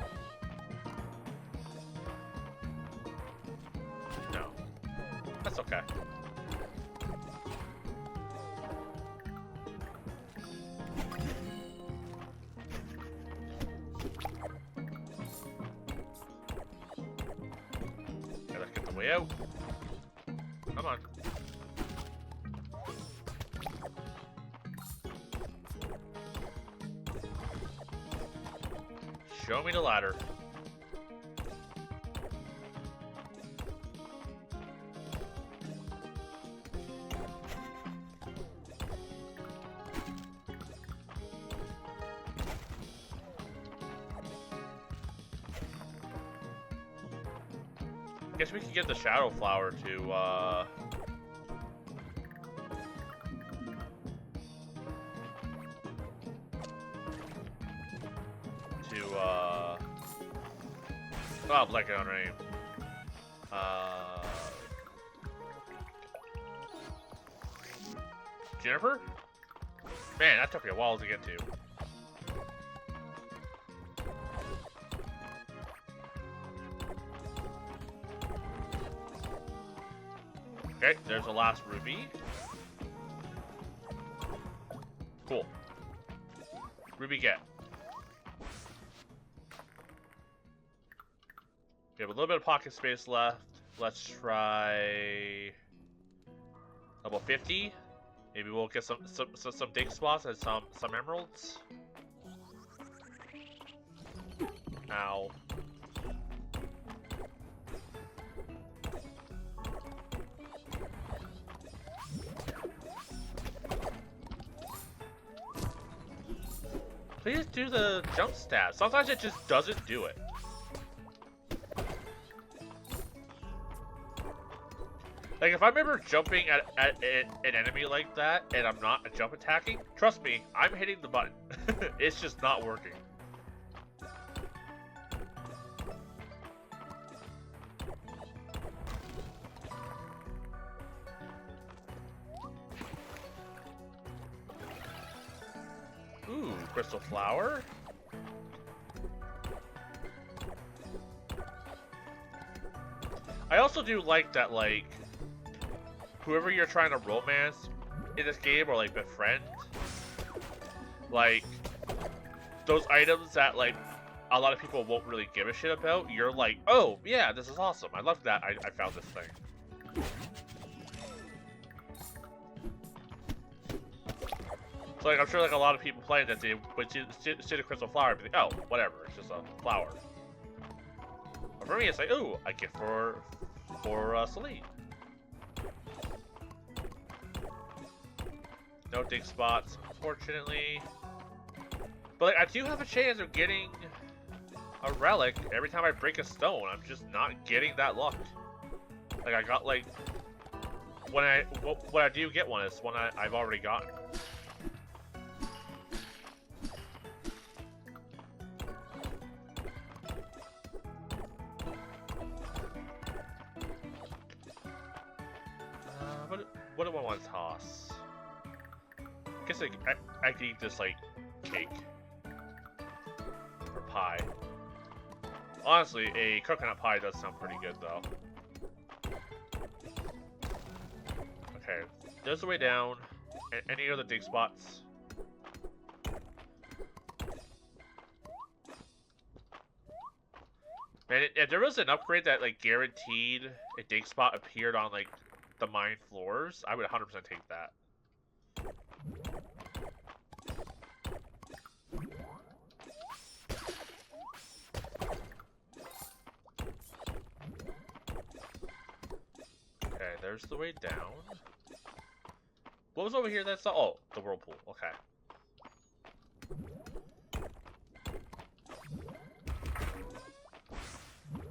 No. That's okay. Okay, let's get the way out. Come on. Show me the ladder. Guess we can get the shadow flower to oh, blanking on her name. Jennifer? Man, that took me a while to get to. Okay, there's the last ruby. Cool. Ruby get. We have a little bit of pocket space left. Let's try level 50. Maybe we'll get some dig spots and some emeralds. Ow. Please do the jump stab. Sometimes it just doesn't do it. Like, if I'm ever jumping at an enemy like that, and I'm not jump attacking, trust me, I'm hitting the button. It's just not working. Ooh, crystal flower. I also do like that, like, whoever you're trying to romance in this game or like befriend, like those items that like a lot of people won't really give a shit about, you're like, oh yeah, this is awesome. I love that I found this thing. So like I'm sure like a lot of people playing that they would see the crystal flower and be like, oh, whatever, it's just a flower. But for me it's like, ooh, a gift for Celine. No dig spots, unfortunately. But like, I do have a chance of getting a relic every time I break a stone. I'm just not getting that luck. Like I got like when I do get one, it's one I've already gotten. What do I want to toss? I guess I could eat this like cake or pie. Honestly, a coconut pie does sound pretty good though. Okay, there's the way down. Any other dig spots? Man, if there was an upgrade that like guaranteed a dig spot appeared on like the mine floors, I would 100% take that. there's the way down. What was over here? That's the... Oh, the whirlpool. Okay.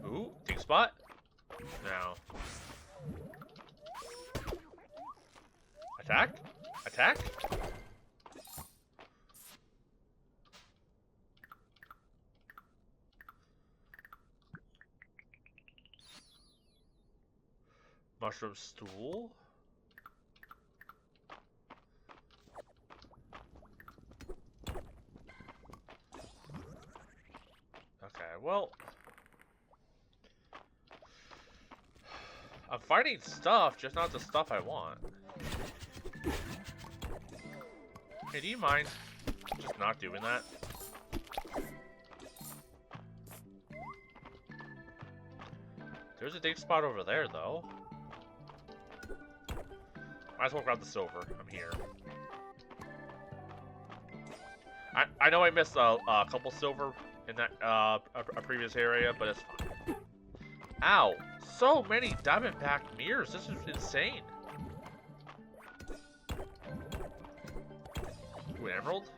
Ooh, dig spot. Now. Attack? Attack? Mushroom stool? Okay, well... I'm finding stuff, just not the stuff I want. Hey, do you mind just not doing that? There's a dig spot over there, though. Might as well grab the silver. I'm here. I know I missed a couple silver in that a previous area, but it's fine. Ow! So many diamondback mirrors. This is insane. Ooh, an emerald?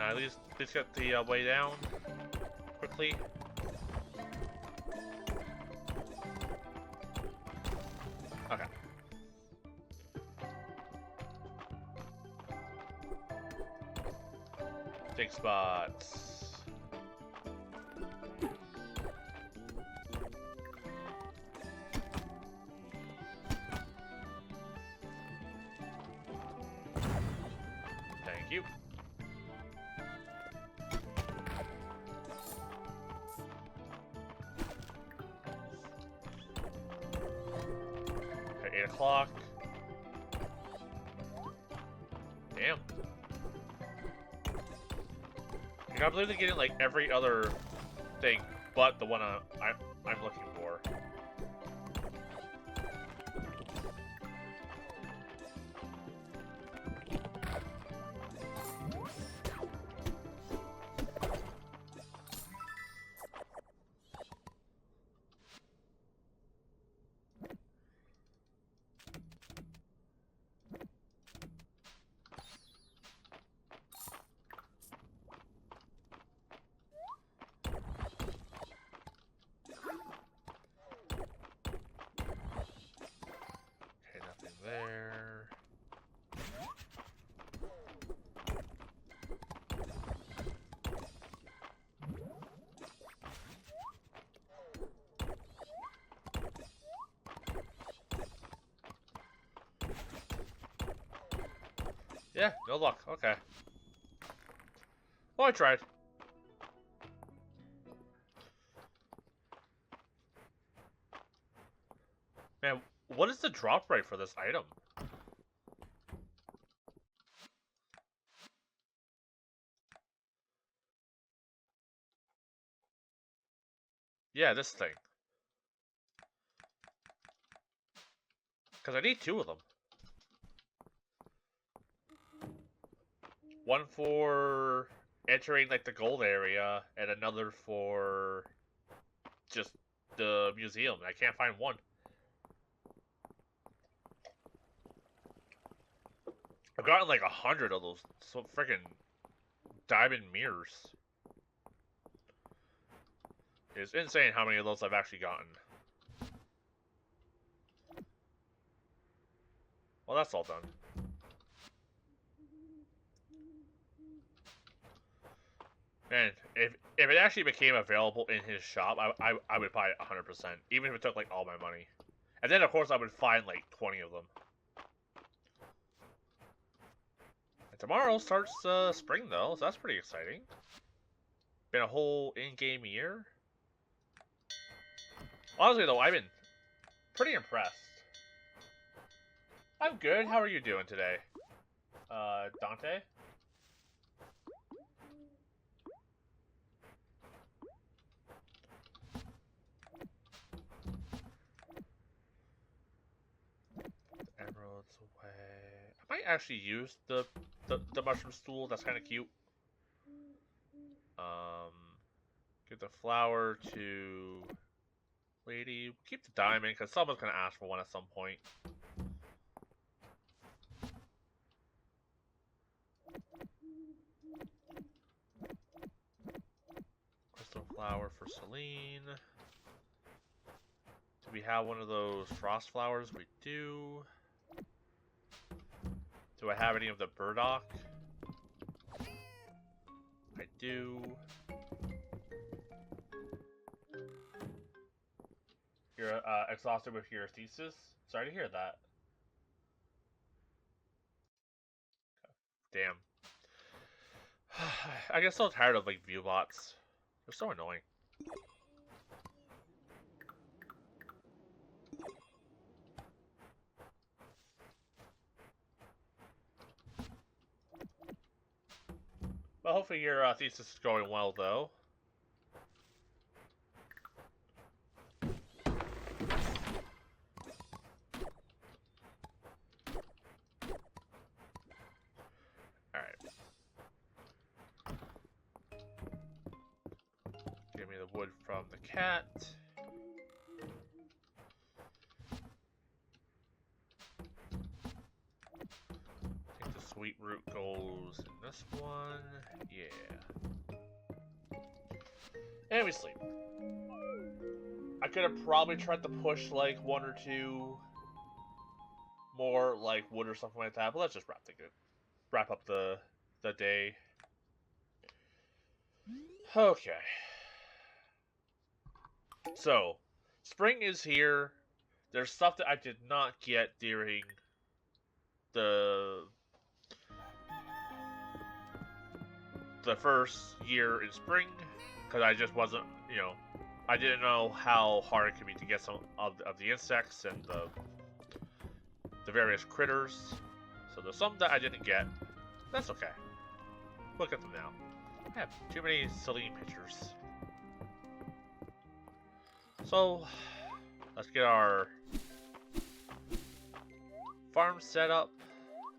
At least get the way down quickly. Okay. Dig spots. Thank you. Okay, 8 o'clock. Damn. I'm literally getting like every other thing but the one I'm looking for. There. Yeah, no luck. Okay. Well, I tried. Man, what is the drop rate for this item? Yeah, this thing. Because I need 2 of them. One for entering like the gold area, and another for just the museum. I can't find one. I've gotten like 100 of those freaking diamond mirrors. It's insane how many of those I've actually gotten. Well, that's all done. Man, if it actually became available in his shop, I would buy it 100%, even if it took like all my money. And then of course I would find like 20 of them. And tomorrow starts spring though, so that's pretty exciting. Been a whole in-game year. Honestly though, I've been pretty impressed. I'm good. How are you doing today? Dante? Emeralds away. I might actually use the mushroom stool. That's kind of cute. Give the flower to lady. Keep the diamond because someone's gonna ask for one at some point. Crystal flower for Celine. Do we have one of those frost flowers? We do. Do I have any of the burdock? I do. You're exhausted with your thesis? Sorry to hear that. Damn. I get so tired of like view bots. They're so annoying. Well, hopefully your thesis is going well, though. Alright. Give me the wood from the cat. I think the sweet root goes in this one. Yeah. And we sleep. I could have probably tried to push like one or two more like wood or something like that, but let's just wrap up the day. Okay. So, spring is here. There's stuff that I did not get during the first year in spring, because I just wasn't, I didn't know how hard it could be to get some of the insects and the various critters. So there's some that I didn't get. That's okay. Look at them now. I have too many Celine pictures. So, let's get our farm set up.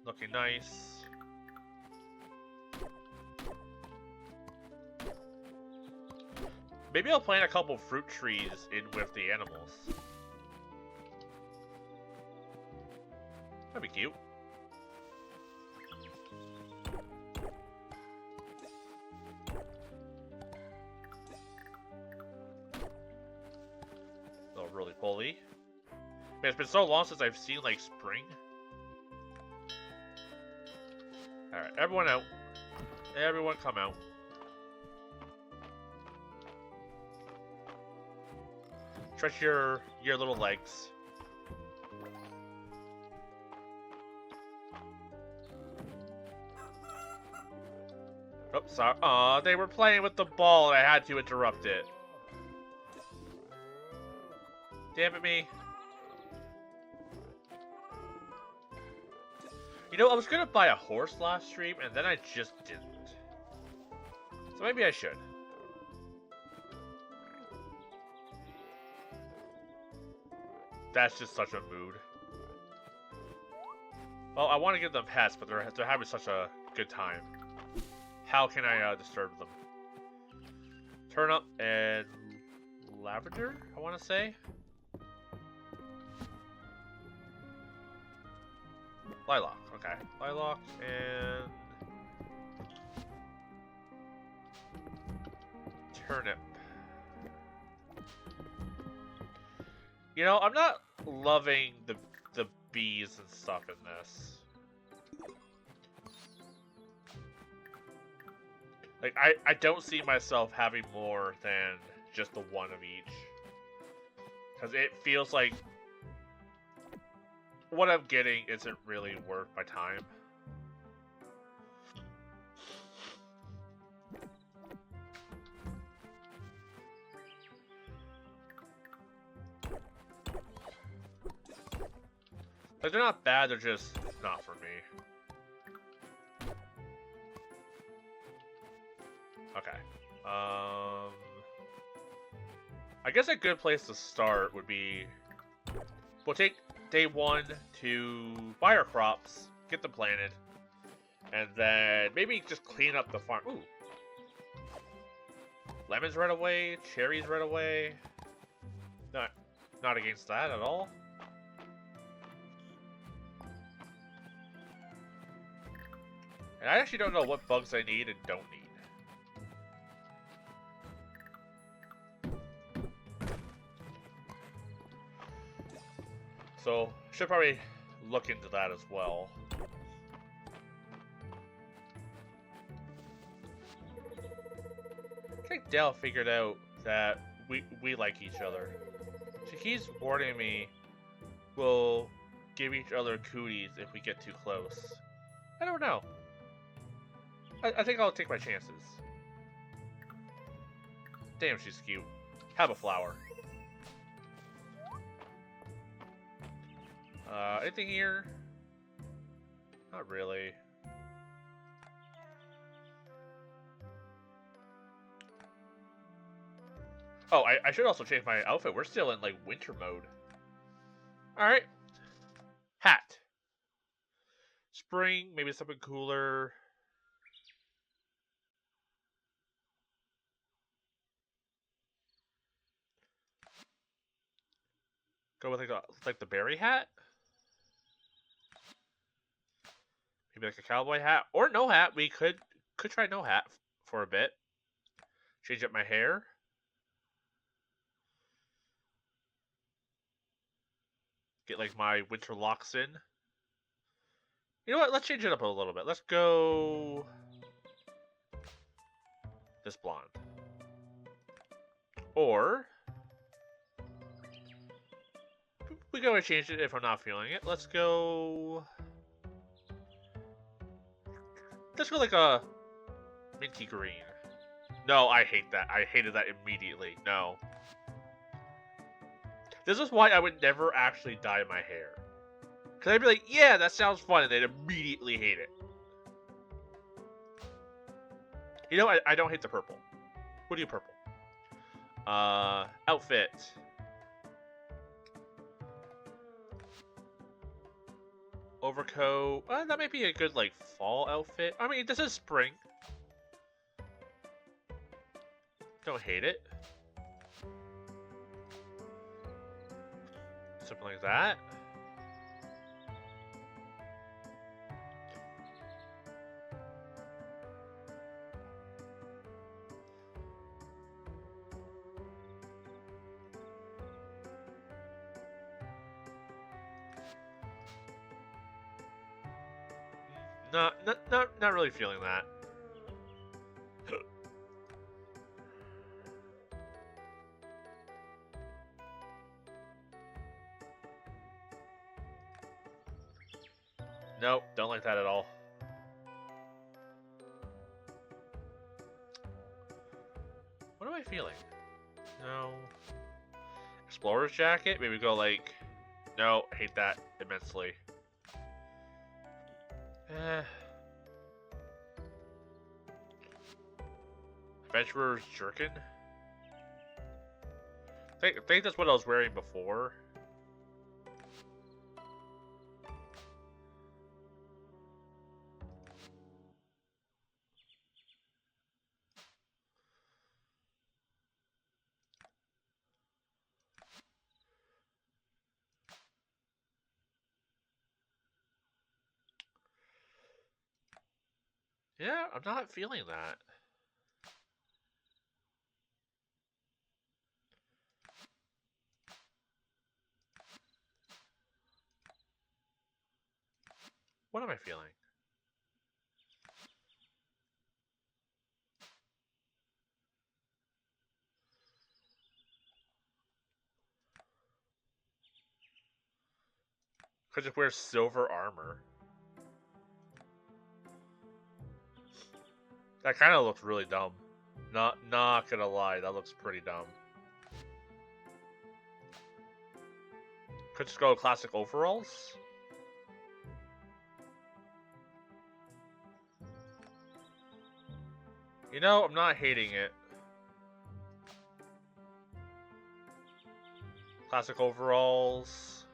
Looking nice. Maybe I'll plant a couple fruit trees in with the animals. That'd be cute. Little roly-poly. Man, it's been so long since I've seen, like, spring. Alright, everyone out. Everyone come out. Stretch your little legs. Oh, sorry. Aw, they were playing with the ball and I had to interrupt it. Damn it, me. You know, I was gonna buy a horse last stream and then I just didn't. So maybe I should. That's just such a mood. Well, I want to give them pets, but they're having such a good time. How can I disturb them? Turnip and lavender, I want to say. Lilac, okay. Lilac and turnip. You know, I'm not loving the bees and stuff in this. Like, I don't see myself having more than just the one of each. Because it feels like what I'm getting isn't really worth my time. Like, they're not bad, they're just not for me. Okay. I guess a good place to start would be... We'll take day 1 to buy our crops, get them planted, and then maybe just clean up the farm. Ooh. Lemons right away, cherries right away. Not against that at all. And I actually don't know what bugs I need and don't need. So, should probably look into that as well. I think Dale figured out that we like each other. She keeps warning me we'll give each other cooties if we get too close. I don't know. I think I'll take my chances. Damn, she's cute. Have a flower. Anything here? Not really. Oh, I should also change my outfit. We're still in, like, winter mode. Alright. Hat. Spring, maybe something cooler. Go with, like the berry hat? Maybe like a cowboy hat. Or no hat. We could try no hat for a bit. Change up my hair. Get, like, my winter locks in. You know what? Let's change it up a little bit. Let's go... this blonde. Or... we can always change it if I'm not feeling it. Let's go... let's go like a... minty green. No, I hate that. I hated that immediately. No. This is why I would never actually dye my hair. Because I'd be like, yeah, that sounds fun, and they'd immediately hate it. You know, I don't hate the purple. What do you purple? Outfit. Overcoat. That might be a good, like, fall outfit. I mean, this is spring. Don't hate it. Something like that. Not really feeling that. Nope, don't like that at all. What am I feeling? No. Explorer's jacket? Maybe go like... no, hate that immensely. Adventurer's jerkin? I think that's what I was wearing before. Yeah, I'm not feeling that. What am I feeling? Could just wear silver armor. That kind of looks really dumb. Not gonna lie, that looks pretty dumb. Could just go classic overalls. know, I'm not hating it. Classic overalls.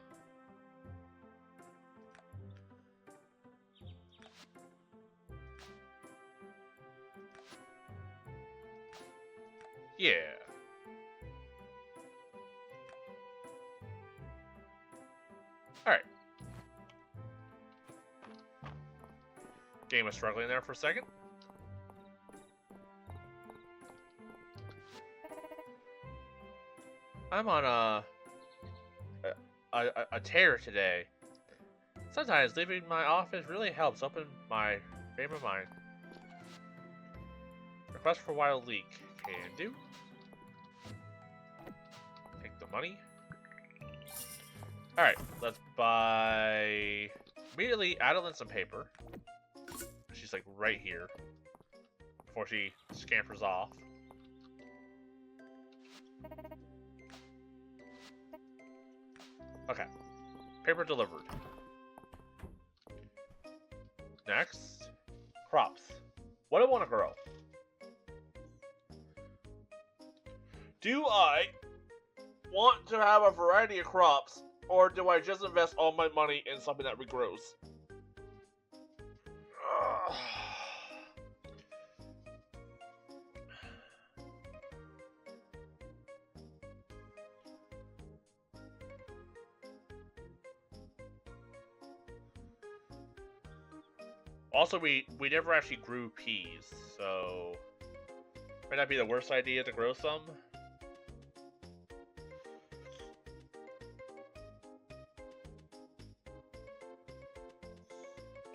Yeah. Alright. Game was struggling there for a second. I'm on a tear today. Sometimes leaving my office really helps open my frame of mind. Request for wild leak. Can do. Take the money. Alright, let's buy... Immediately, Adeline some paper. She's like right here. Before she scampers off. Okay. Paper delivered. Next. Crops. What do I want to grow? Do I want to have a variety of crops, or do I just invest all my money in something that regrows? Also, we never actually grew peas, so might not be the worst idea to grow some.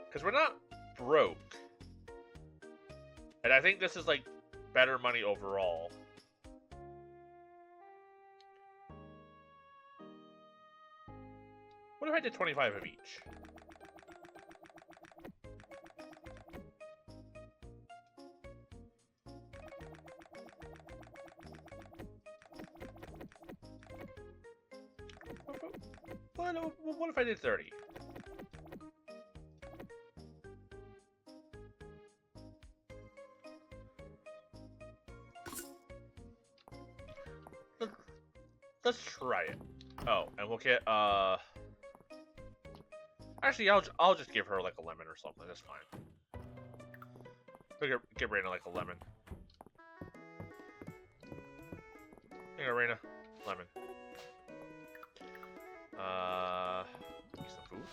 Because we're not broke. And I think this is like better money overall. What if I did 25 of each? What if I did 30? Let's try it. Oh, and we'll get actually, I'll just give her like a lemon or something. That's fine. We'll get Raina like a lemon. Here, Raina, lemon. Eat some food.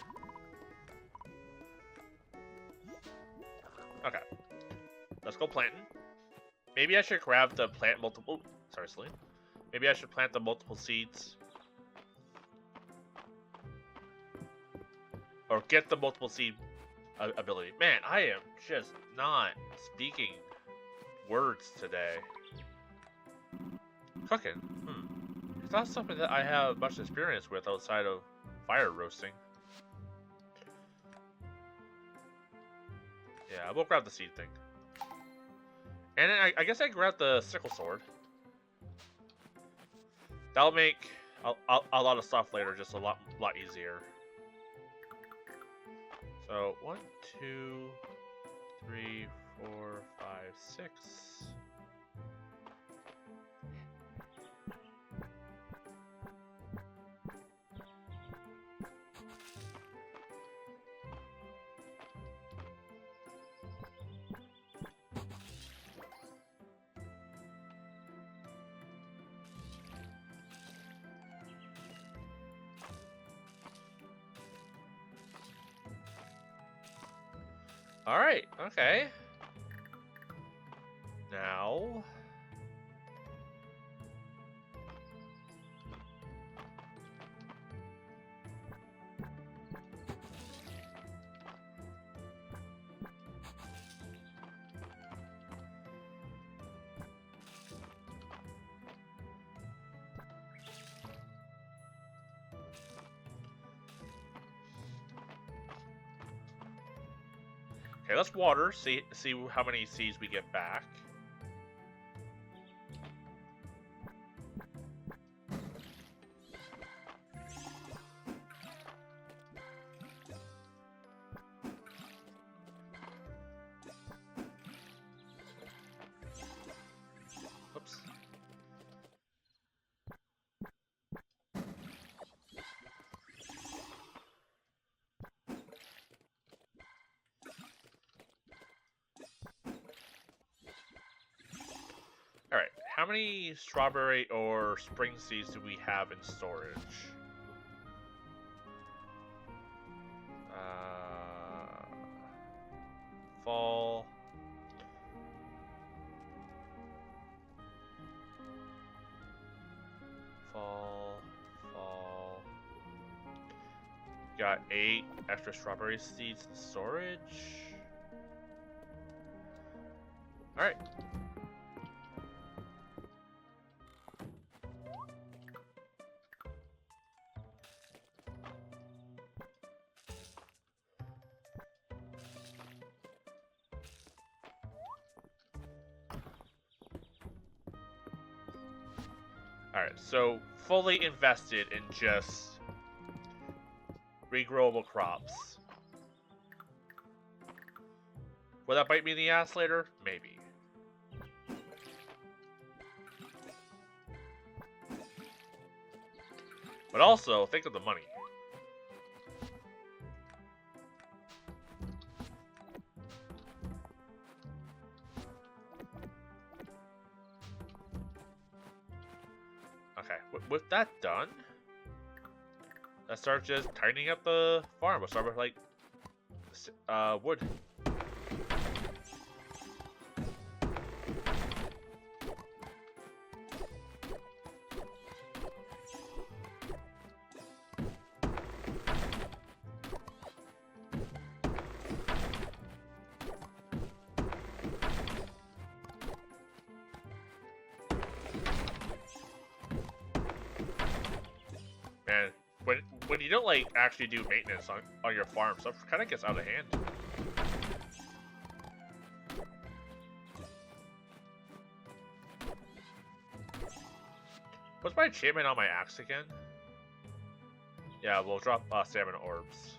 Okay, let's go planting. Maybe I should grab the plant multiple. Sorry, Celine. Maybe I should plant the multiple seeds. Or get the multiple seed ability. Man, I am just not speaking words today. Cooking. It's not something that I have much experience with outside of fire roasting. Yeah, we'll grab the seed thing. And then I guess I grab the sickle sword. That'll make a lot of stuff later just a lot easier. So 1, 2, 3, 4, 5, 6. Alright, okay. Now... Okay, let's water, see how many seeds we get back. how many strawberry or spring seeds do we have in storage? Fall. Fall. Got 8 extra strawberry seeds in storage. Alright. Alright, so fully invested in just regrowable crops. Will that bite me in the ass later? Maybe. But also, think of the money. Okay, with that done, let's start just tightening up the farm. We'll start with, like, wood. Man, when you don't like actually do maintenance on your farm, stuff kind of gets out of hand. What's my achievement on my axe again? Yeah, we'll drop salmon orbs.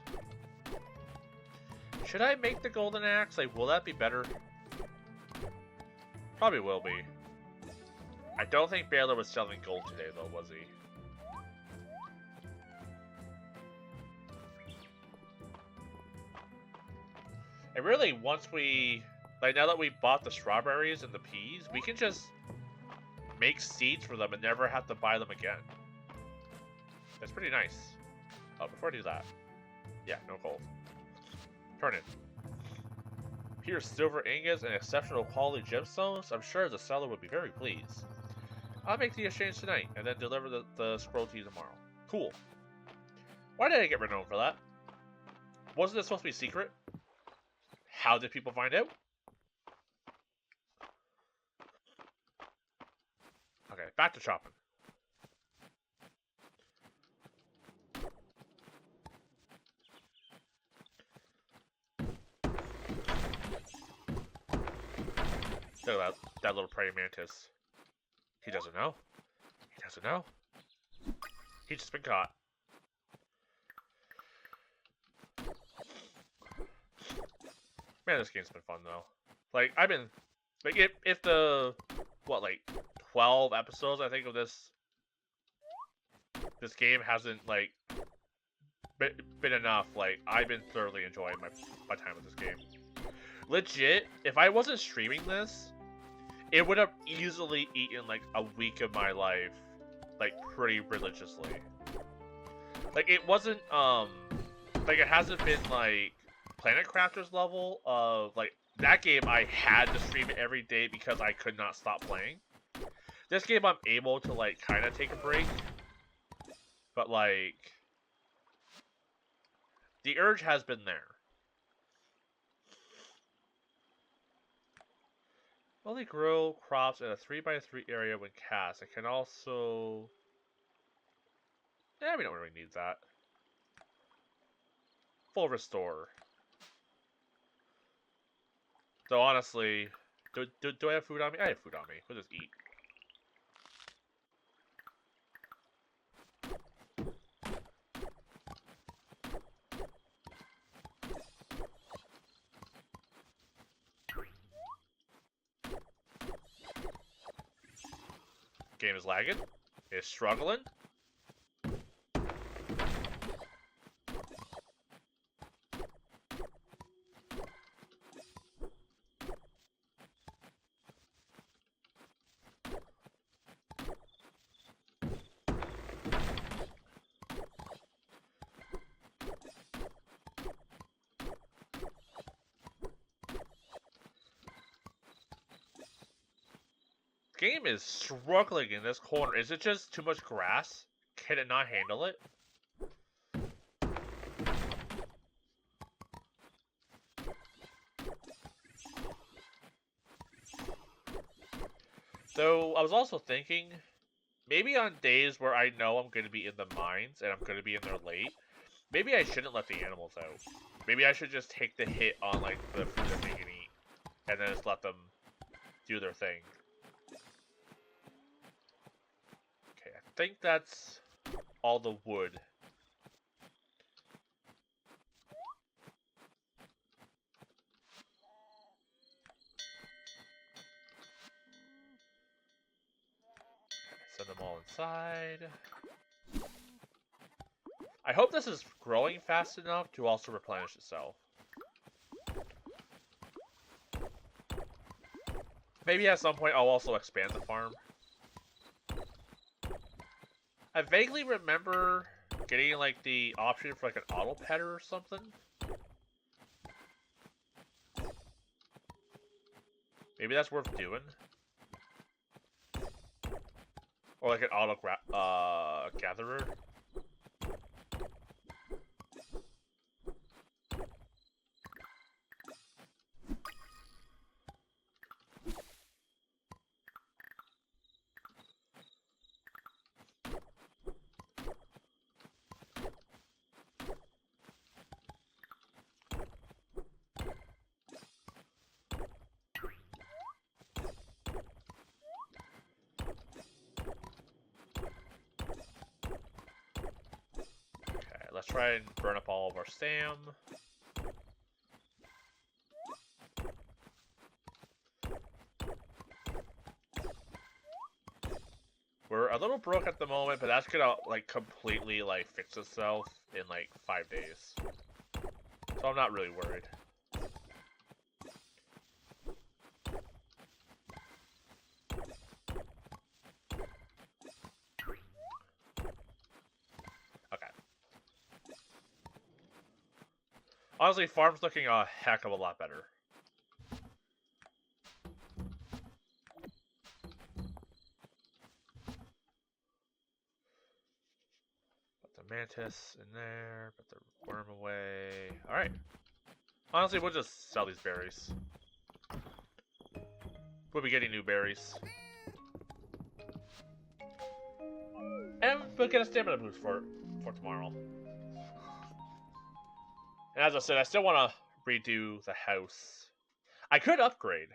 Should I make the golden axe? Like, will that be better? Probably will be. I don't think Baylor was selling gold today, though, was he? And really, once we, like, now that we bought the strawberries and the peas, we can just make seeds for them and never have to buy them again. That's pretty nice. Oh, before I do that, yeah, no gold. Turn in. Here's silver ingots and exceptional quality gemstones. I'm sure the seller would be very pleased. I'll make the exchange tonight and then deliver the scroll to you tomorrow. Cool. Why did I get renowned for that? Wasn't this supposed to be secret? How did people find out? Okay, back to chopping. Look at that little praying mantis. He doesn't know. He doesn't know. He's just been caught. Man, this game's been fun though. Like, I've been, like, if the, what, like 12 episodes I think of this game hasn't like been enough, like, I've been thoroughly enjoying my time with this game. Legit, if I wasn't streaming this, it would have easily eaten like a week of my life, like, pretty religiously. Like, it wasn't like, it hasn't been like Planet Crafters level of, like, that game I had to stream it every day because I could not stop playing. This game I'm able to, like, kind of take a break, but, like, the urge has been there. Only grow crops in a 3x3 area when cast. It can also... Yeah, we don't really need that. Full restore. Though honestly, do I have food on me? I have food on me. We'll just eat. Game is lagging. It's struggling. game is struggling in this corner. Is it just too much grass? Can it not handle it? So, I was also thinking, maybe on days where I know I'm going to be in the mines and I'm going to be in there late, maybe I shouldn't let the animals out. Maybe I should just take the hit on, like, the food that they can eat, and then just let them do their thing. Okay, I think that's all the wood. Send them all inside. I hope this is growing fast enough to also replenish itself. Maybe at some point I'll also expand the farm. I vaguely remember getting like the option for like an auto petter or something. Maybe that's worth doing. Or like an auto gatherer. Let's try and burn up all of our SAM. We're a little broke at the moment, but that's gonna like completely like fix itself in like 5 days. So I'm not really worried. Honestly, farm's looking a heck of a lot better. Put the mantis in there, put the worm away. Alright. Honestly, we'll just sell these berries. We'll be getting new berries. And we'll get a stamina boost for tomorrow. And as I said, I still want to redo the house. I could upgrade.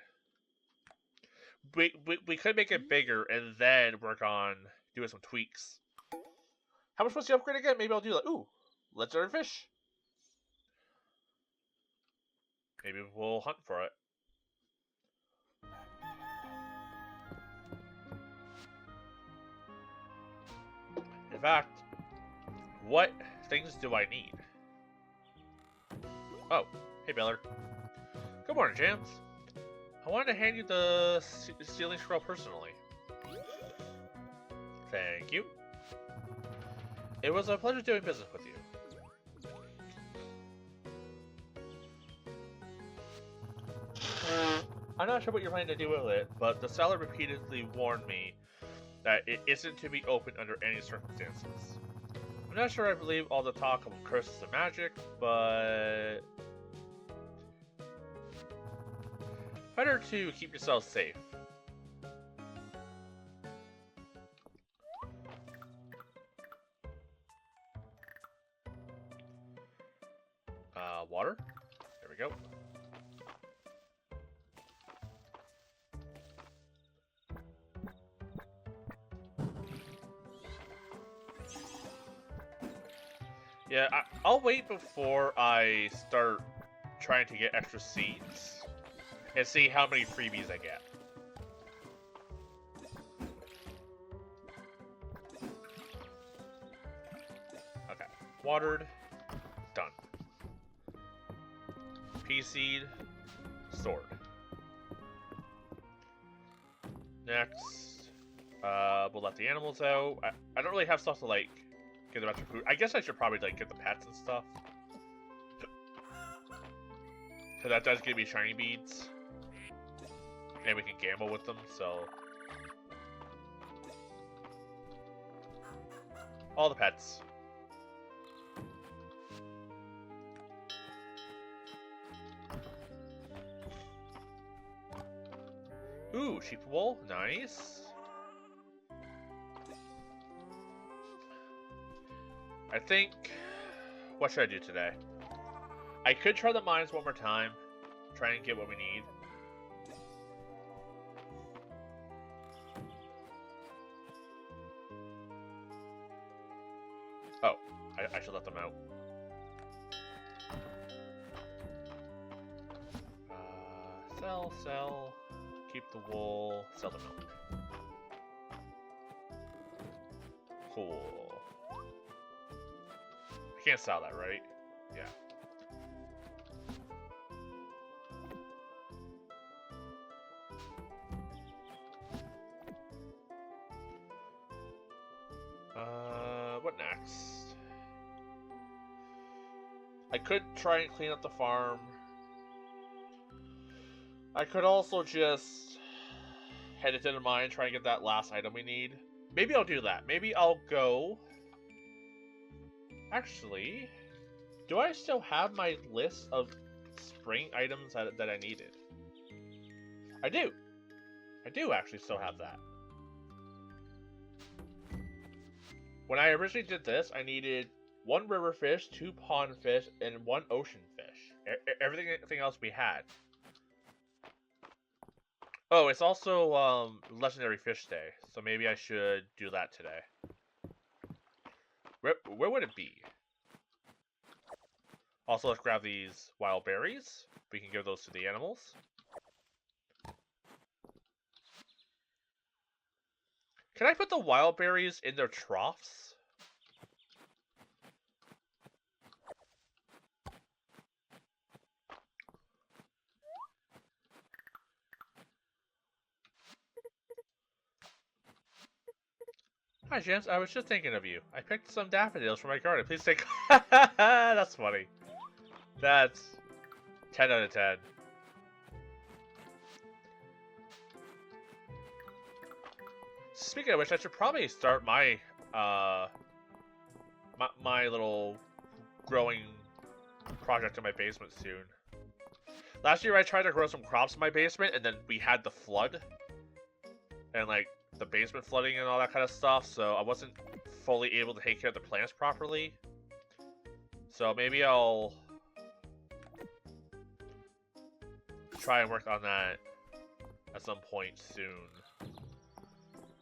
We could make it bigger and then work on doing some tweaks. How much was the upgrade again? Maybe I'll do like, ooh, legendary fish. Maybe we'll hunt for it. In fact, what things do I need? Oh, hey Beller. Good morning, Jams. I wanted to hand you the stealing scroll personally. Thank you. It was a pleasure doing business with you. I'm not sure what you're planning to do with it, but the seller repeatedly warned me that it isn't to be opened under any circumstances. I'm not sure I believe all the talk of curses and magic, but better to keep yourself safe. Water. There we go. Yeah, I'll wait before I start trying to get extra seeds and see how many freebies I get. Okay, watered, done. Pea seed, sword. Next, we'll let the animals out. I don't really have stuff to like get them extra food. I guess I should probably like get the pets and stuff. So that does give me shiny beads. And we can gamble with them, so All the pets. Ooh, sheep wool. Nice. I think... What should I do today? I could try the mines one more time. Try and get what we need. Oh, I should let them out. Sell. Keep the wool. Sell the milk. Cool. I can't sell that, right? Yeah. What next? I could try and clean up the farm. I could also just head into the mine and try and get that last item we need. Maybe I'll do that. Maybe I'll go... Actually, do I still have my list of spring items that I needed? I do. I do actually still have that. When I originally did this, I needed 1 river fish, 2 pond fish, and 1 ocean fish. Everything else we had. Oh, it's also Legendary Fish Day, so maybe I should do that today. Where would it be? Also, let's grab these wild berries. We can give those to the animals. Can I put the wild berries in their troughs? Hi, James. I was just thinking of you. I picked some daffodils from my garden. Please take... That's funny. That's 10 out of 10. Speaking of which, I should probably start my my little growing project in my basement soon. Last year I tried to grow some crops in my basement, and then we had the flood. And like the basement flooding and all that kind of stuff, so I wasn't fully able to take care of the plants properly. So maybe I'll try and work on that at some point soon.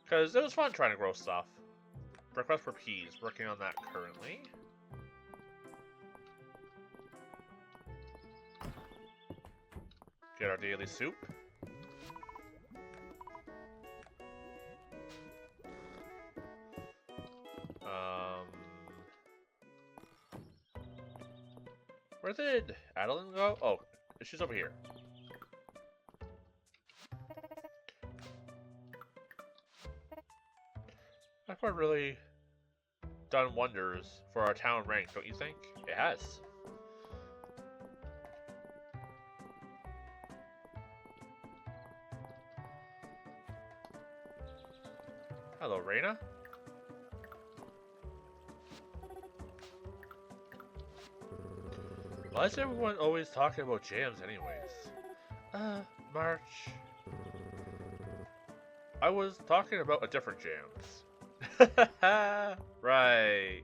Because it was fun trying to grow stuff. Request for peas. Working on that currently. Get our daily soup. Where did Adeline go? Oh, she's over here. That part really done wonders for our town rank, don't you think? It has. Hello, Reina. Why is everyone always talking about jams anyways? March. I was talking about a different jams. Right.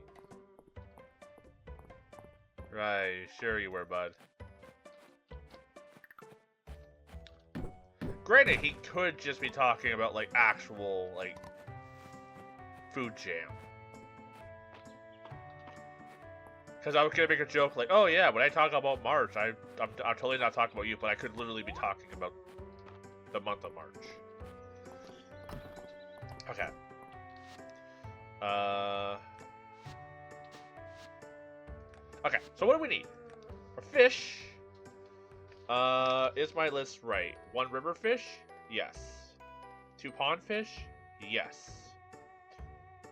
Right, sure you were, bud. Granted, he could just be talking about, like, actual, like, food jam. Because I was going to make a joke like, oh yeah, when I talk about March, I'm totally not talking about you, but I could literally be talking about the month of March. Okay. Okay, so what do we need? For fish, is my list right? 1 river fish? Yes. 2 pond fish? Yes.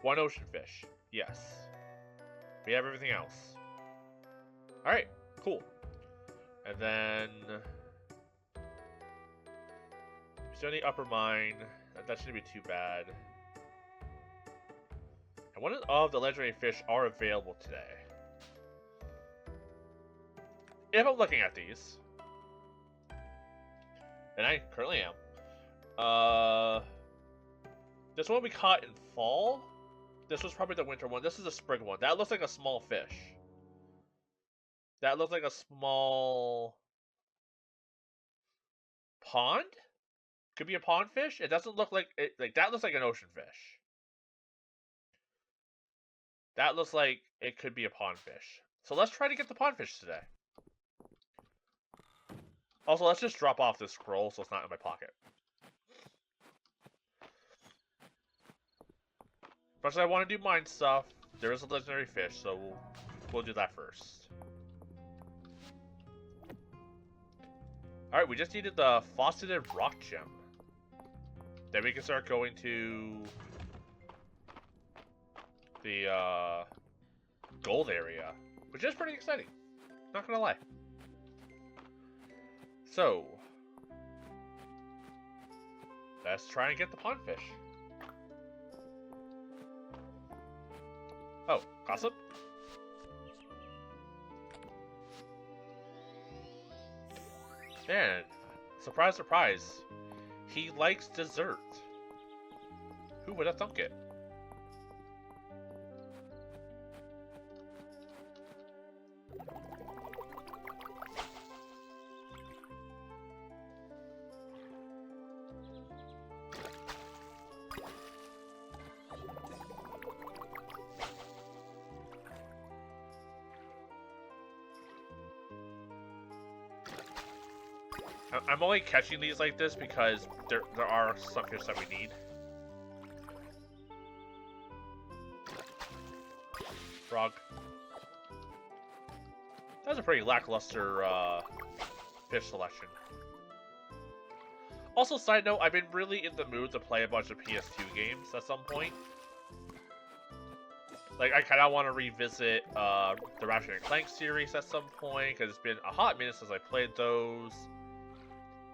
1 ocean fish? Yes. We have everything else. Alright, cool. And then... still need upper mine. That shouldn't be too bad. And what of the legendary fish are available today? If I'm looking at these, and I currently am, this one we caught in fall. This was probably the winter one. This is a spring one. That looks like a small fish. That looks like a small pond? Could be a pond fish? It doesn't look like it, like that looks like an ocean fish. That looks like it could be a pond fish. So let's try to get the pond fish today. Also, let's just drop off this scroll so it's not in my pocket. But I want to do mine stuff. There is a legendary fish, so we'll do that first. Alright, we just needed the faceted rock gem. Then we can start going to the gold area, which is pretty exciting. Not gonna lie. So let's try and get the pond fish. Oh, gossip? Man, surprise, surprise. He likes dessert. Who would have thunk it? I'm only catching these like this because there are some fish that we need. Frog. That was a pretty lackluster fish selection. Also, side note, I've been really in the mood to play a bunch of PS2 games at some point. Like, I kind of want to revisit the Ratchet and Clank series at some point, because it's been a hot minute since I played those.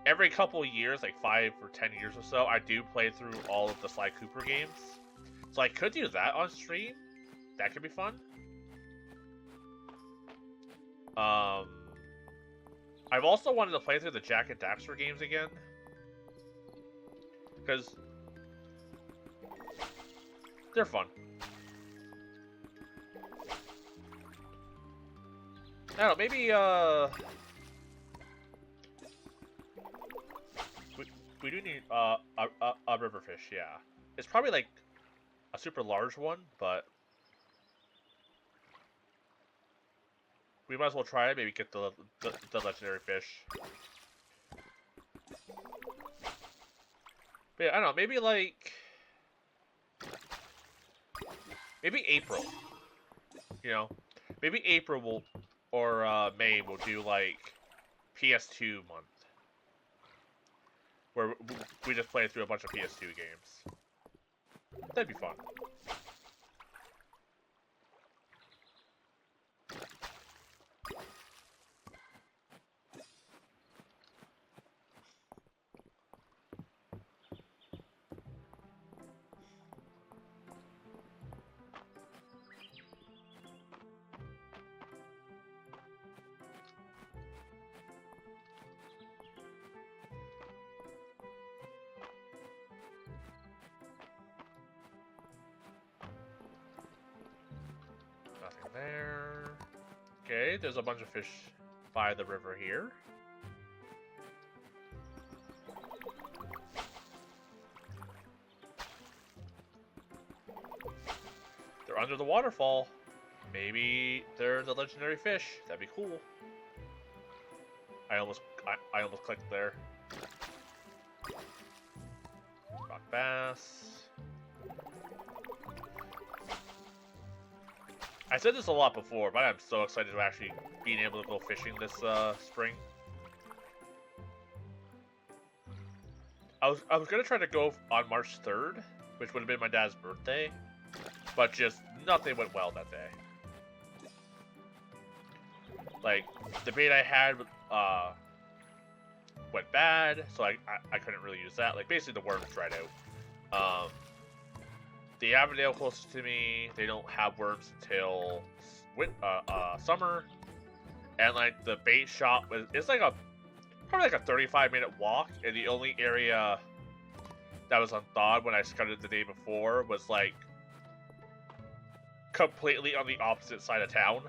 Every couple of years, like 5 or 10 years or so, I do play through all of the Sly Cooper games. So I could do that on stream. That could be fun. I've also wanted to play through the Jak and Daxter games again. Because they're fun. I don't know, maybe, we do need, a river fish, yeah. It's probably, like, a super large one, but we might as well try it, maybe get the legendary fish. But yeah, I don't know, maybe, like, maybe April, you know? Maybe April will, or May will do, like, PS2 month. Where we just play through a bunch of PS2 games. That'd be fun. Nothing there. Okay, there's a bunch of fish by the river here. They're under the waterfall. Maybe they're the legendary fish. That'd be cool. I almost clicked there. Rock bass. I said this a lot before, but I'm so excited to actually being able to go fishing this spring. I was gonna try to go on March 3rd, which would have been my dad's birthday, but just nothing went well that day. Like, the bait I had went bad, so I couldn't really use that. Like, basically the worms dried out. the Avondale closest to me, they don't have worms until summer, and like the bait shop is like probably like a 35-minute walk, and the only area that was unthawed when I scouted the day before was like completely on the opposite side of town.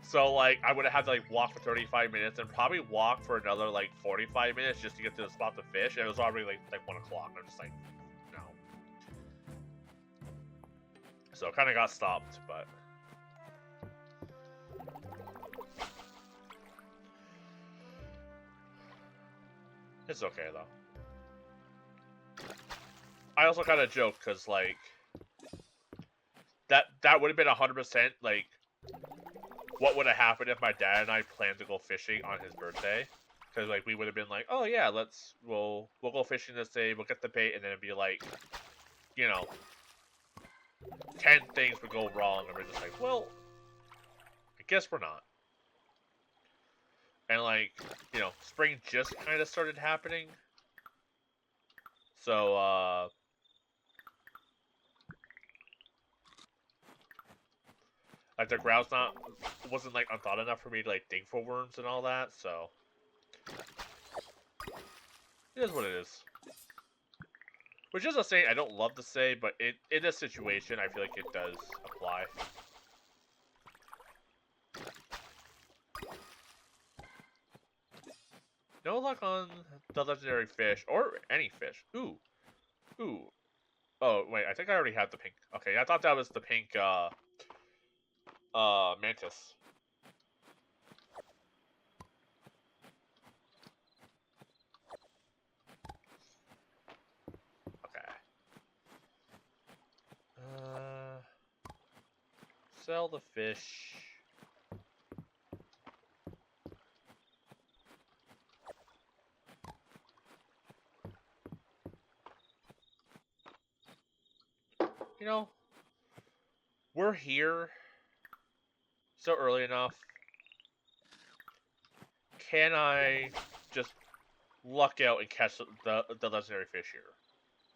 So like I would have had to like walk for 35 minutes and probably walk for another like 45 minutes just to get to the spot to fish, and it was already like 1 o'clock. I'm just like, no. So it kind of got stopped, but it's okay though. I also kind of joke because like that would have been 100% like what would have happened if my dad and I planned to go fishing on his birthday. Because like we would have been like, oh yeah, we'll go fishing this day, we'll get the bait, and then it'd be like, you know, 10 things would go wrong, and we're just like, well, I guess we're not. And like, you know, spring just kind of started happening, so like the ground's wasn't like unthought enough for me to like dig for worms and all that, so it is what it is. Which is a saying I don't love to say, but in this situation, I feel like it does apply. No luck on the legendary fish, or any fish. Ooh. Oh, wait, I think I already had the pink. Okay, I thought that was the pink, mantis. Okay. Sell the fish. You know, we're here so early enough. Can I just luck out and catch the legendary fish here?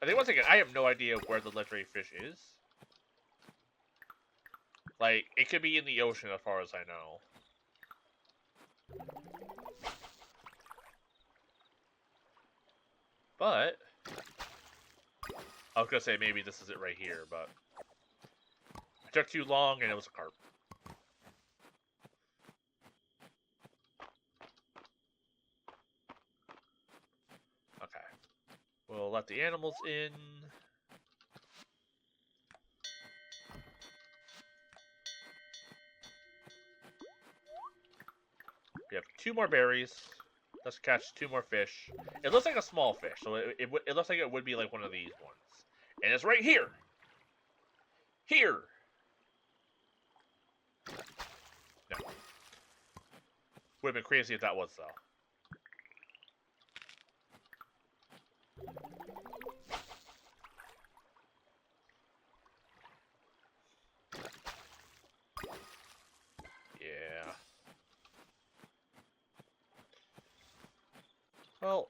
I think once again, I have no idea where the legendary fish is. Like, it could be in the ocean as far as I know. But I was gonna say maybe this is it right here, but it took too long and it was a carp. Okay. We'll let the animals in. We have 2 more berries. Let's catch 2 more fish. It looks like a small fish, so it looks like it would be like one of these ones. And it's right here! Here! No. Would have been crazy if that was, though. Yeah. Well,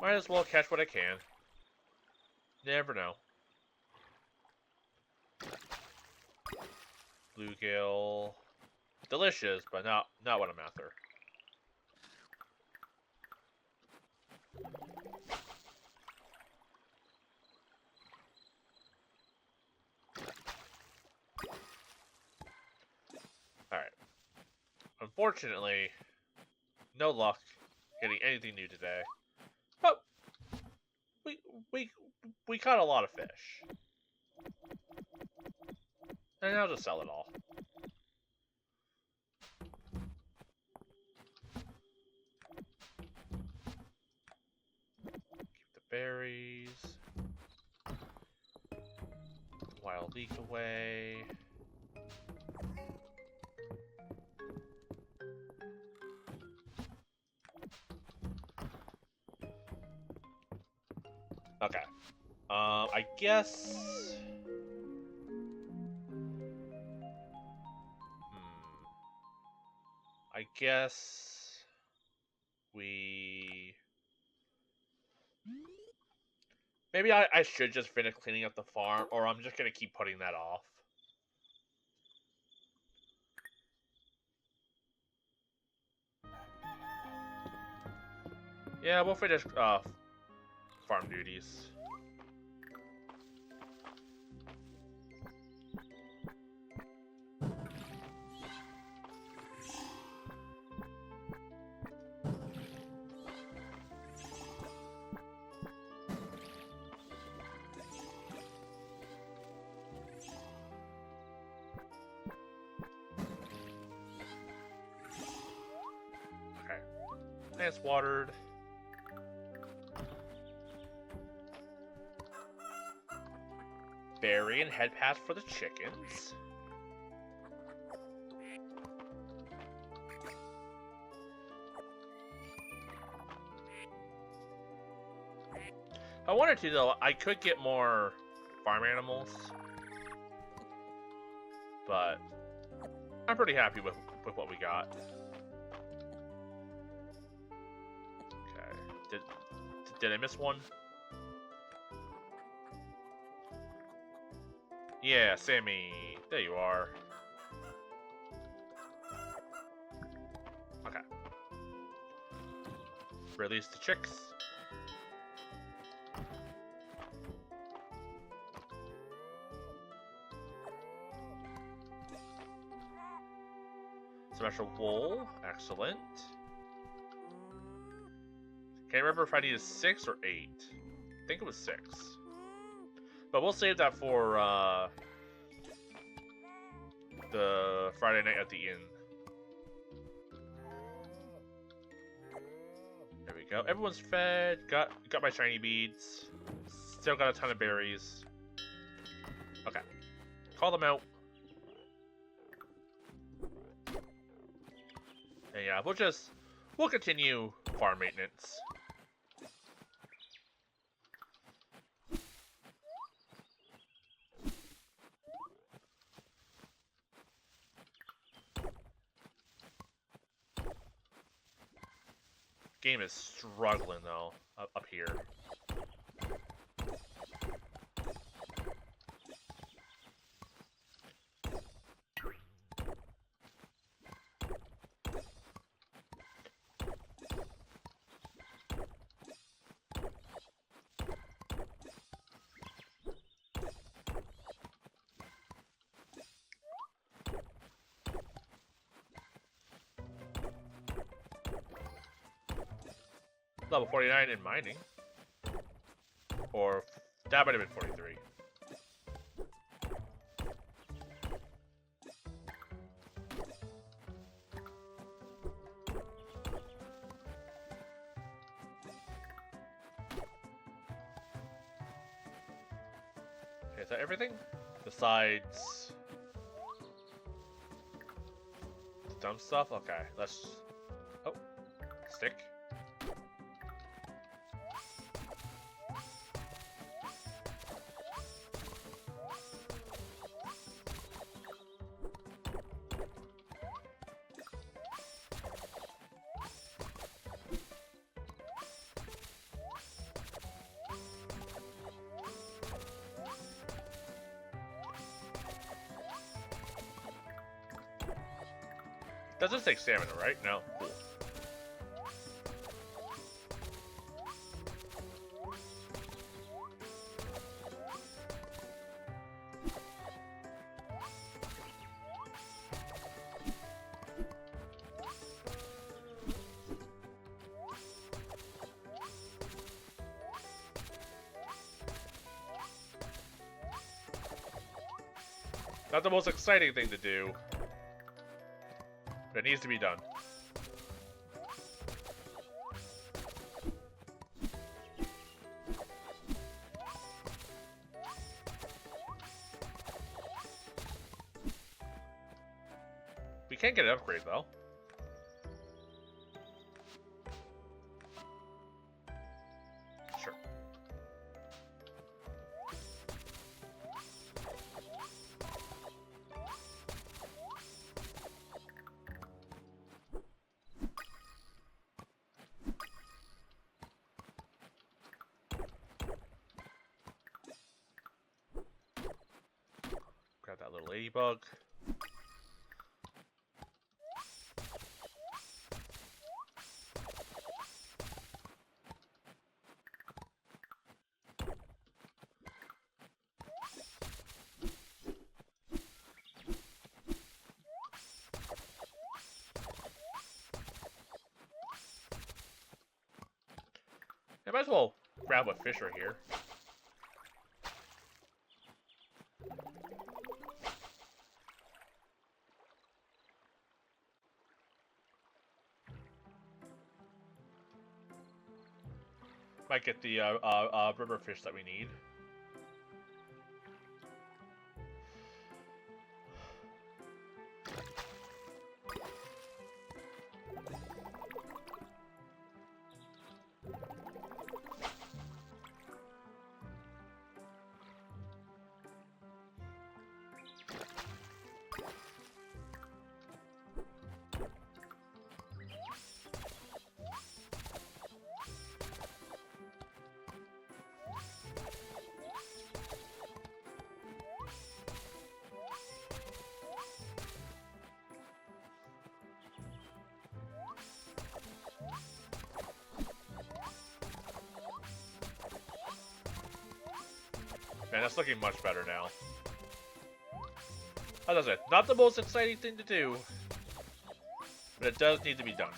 might as well catch what I can. Never know. Bluegill. Delicious, but not what I'm after. Alright. Unfortunately, no luck getting anything new today. But we caught a lot of fish. And I'll just sell it all. Keep the berries. Wild leek away. Okay. I guess... I guess... we... Maybe I should just finish cleaning up the farm, or I'm just gonna keep putting that off. Yeah, we'll finish farm duties. Okay. Plants watered. Berry and head path for the chickens. If I wanted to, though, I could get more farm animals. But I'm pretty happy with what we got. Okay. Did I miss one? Yeah, Sammy. There you are. Okay. Release the chicks. Special wool. Excellent. Can't remember if I needed 6 or 8. I think it was 6. But we'll save that for the Friday night at the inn. There we go. Everyone's fed. Got my shiny beads. Still got a ton of berries. Okay. Call them out. And yeah, we'll continue farm maintenance. Game is struggling though up here. Level 49 in mining. Or that might have been 43. Okay, is that everything? Besides dumb stuff? Okay, let's... Oh, stick. Doesn't take stamina, right? No. Cool. Not the most exciting thing to do. But it needs to be done. We can't get an upgrade though. Sure. Ladybug. I might as well grab a fish right here. Might get the river fish that we need. Man, that's looking much better now. As I said, not the most exciting thing to do, but it does need to be done.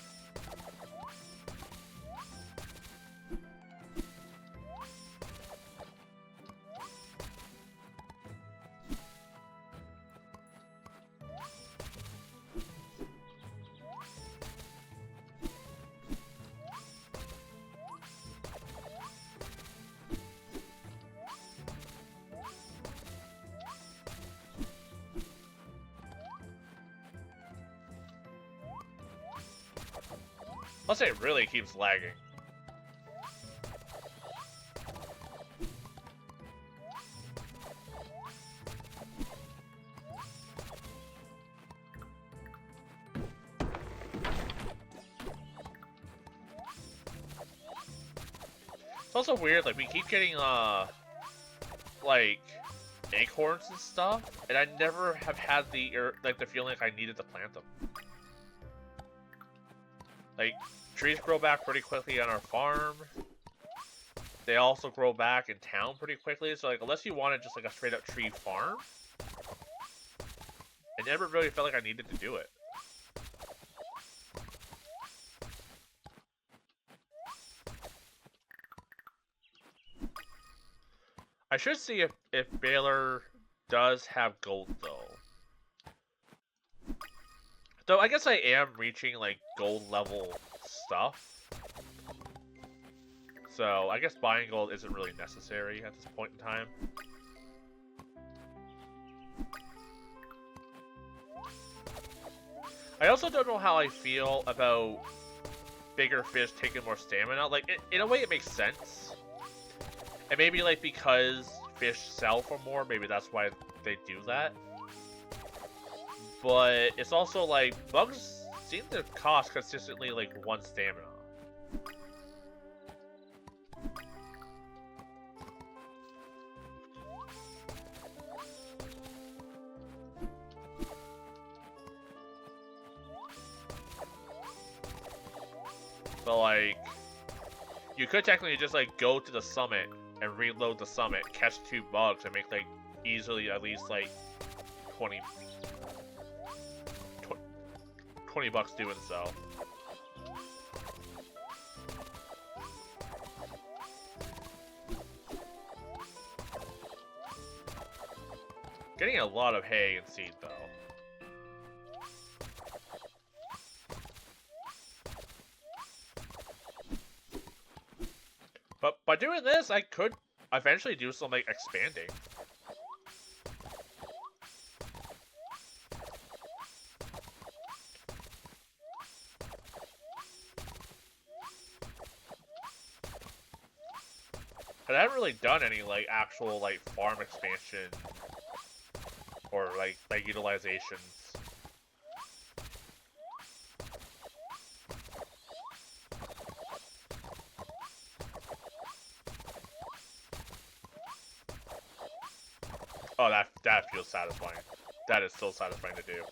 Plus it really keeps lagging. It's also weird, like we keep getting like acorns and stuff, and I never have had the feeling like I needed to plant them. Like, trees grow back pretty quickly on our farm. They also grow back in town pretty quickly, so like unless you wanted just like a straight up tree farm, I never really felt like I needed to do it. I should see if Baylor does have gold though. Though I guess I am reaching like gold level stuff. So I guess buying gold isn't really necessary at this point in time. I also don't know how I feel about bigger fish taking more stamina. Like, in a way it makes sense. And maybe like because fish sell for more, maybe that's why they do that. But it's also like, bugs seem to cost consistently like 1 stamina. So like, you could technically just like go to the summit and reload the summit, catch 2 bugs, and make like easily at least like 20 bucks doing so. Getting a lot of hay and seed though. But by doing this, I could eventually do some like expanding. But I haven't really done any like actual like farm expansion or like utilizations. Oh, that feels satisfying. That is so satisfying to do.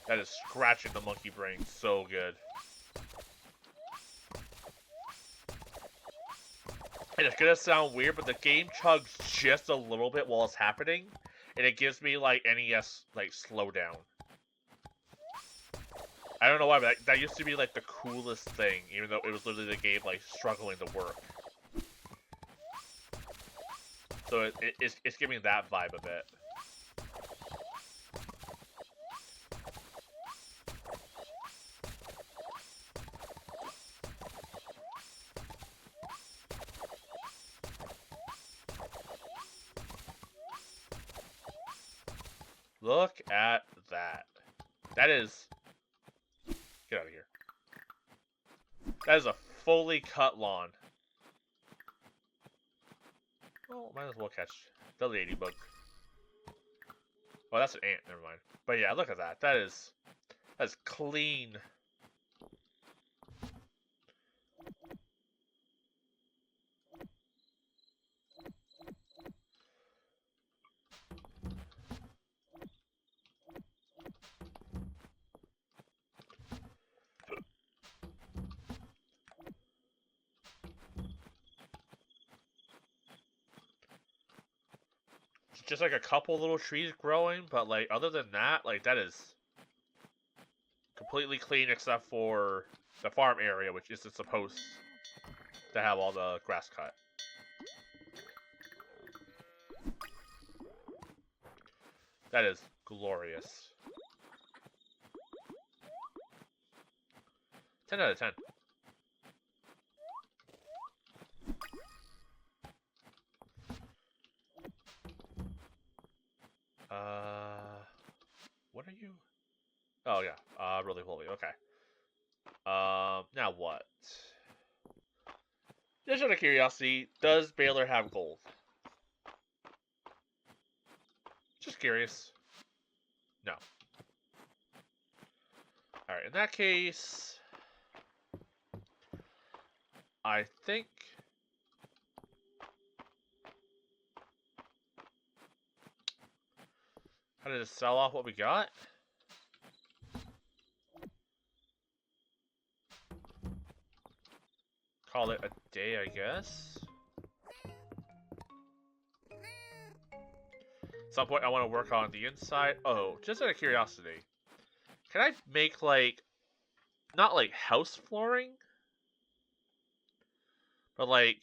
That is scratching the monkey brain so good. And it's gonna sound weird, but the game chugs just a little bit while it's happening, and it gives me like NES like slowdown. I don't know why, but that used to be like the coolest thing, even though it was literally the game like struggling to work. So it's giving that vibe a bit. Look at that. That is... Get out of here. That is a fully cut lawn. Oh, might as well catch the ladybug. Oh, that's an ant. Never mind. But yeah, look at that. That's clean. Just like a couple little trees growing, but like other than that, like that is completely clean except for the farm area, which isn't supposed to have all the grass cut. That is glorious. 10 out of 10. What are you? Oh yeah, really holy. Okay. Now what? Just out of curiosity, does Baylor have gold? Just curious. No. Alright, in that case... I think... How did it sell off what we got? Call it a day, I guess. At some point I want to work on the inside. Oh, just out of curiosity. Can I make like, not like house flooring, but like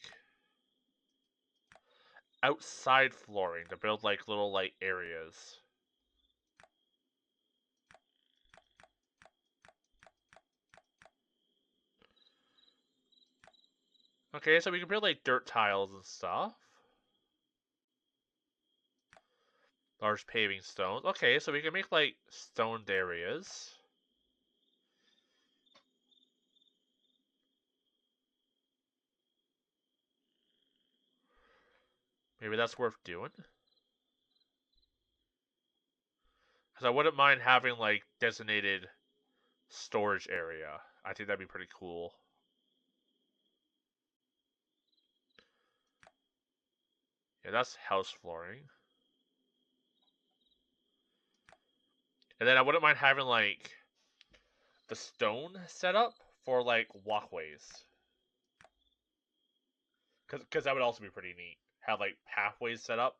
outside flooring to build like little like areas? Okay, so we can build like dirt tiles and stuff. Large paving stones. Okay, so we can make like stoned areas. Maybe that's worth doing. Because I wouldn't mind having like designated storage area. I think that'd be pretty cool. Yeah, that's house flooring. And then I wouldn't mind having like the stone set up for like walkways. Because that would also be pretty neat. Have like pathways set up.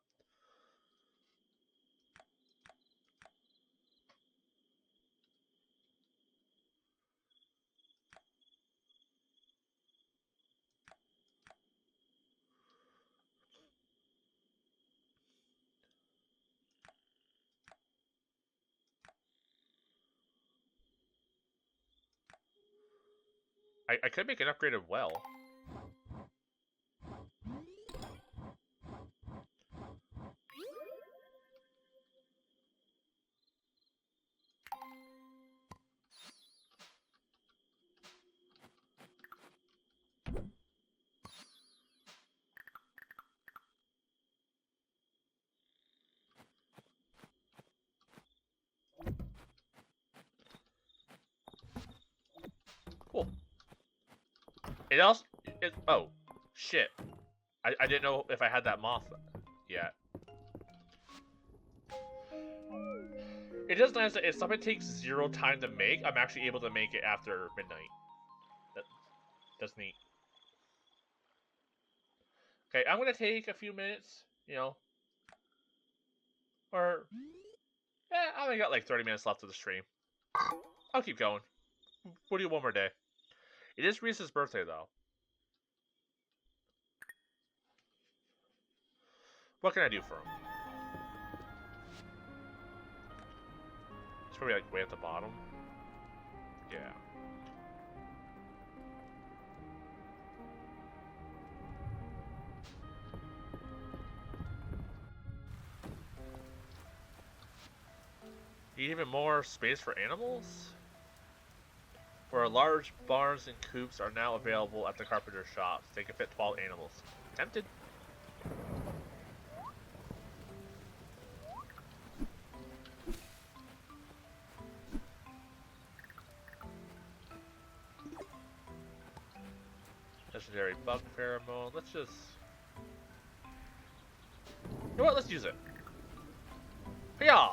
I could make an upgraded well. Cool. It also... oh, shit. I didn't know if I had that moth yet. It just nice that if something takes 0 time to make, I'm actually able to make it after midnight. That's neat. Okay, I'm gonna take a few minutes, you know, or I only got like 30 minutes left of the stream. I'll keep going. We'll do one more day. It is Reese's birthday though. What can I do for him? It's probably like way at the bottom. Yeah. Need even more space for animals? Where large barns and coops are now available at the carpenter shops. They can fit 12 animals. Tempted. Legendary bug pheromone. Let's just... You know what? Let's use it. Yeah.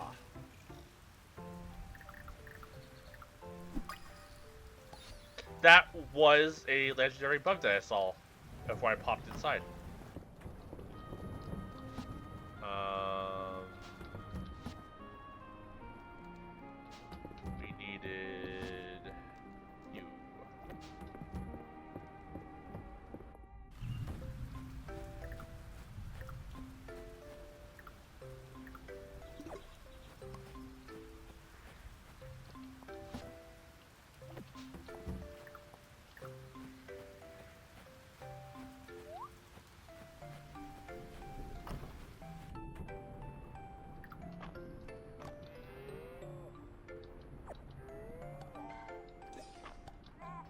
That was a legendary bug that I saw before I popped inside. We needed you.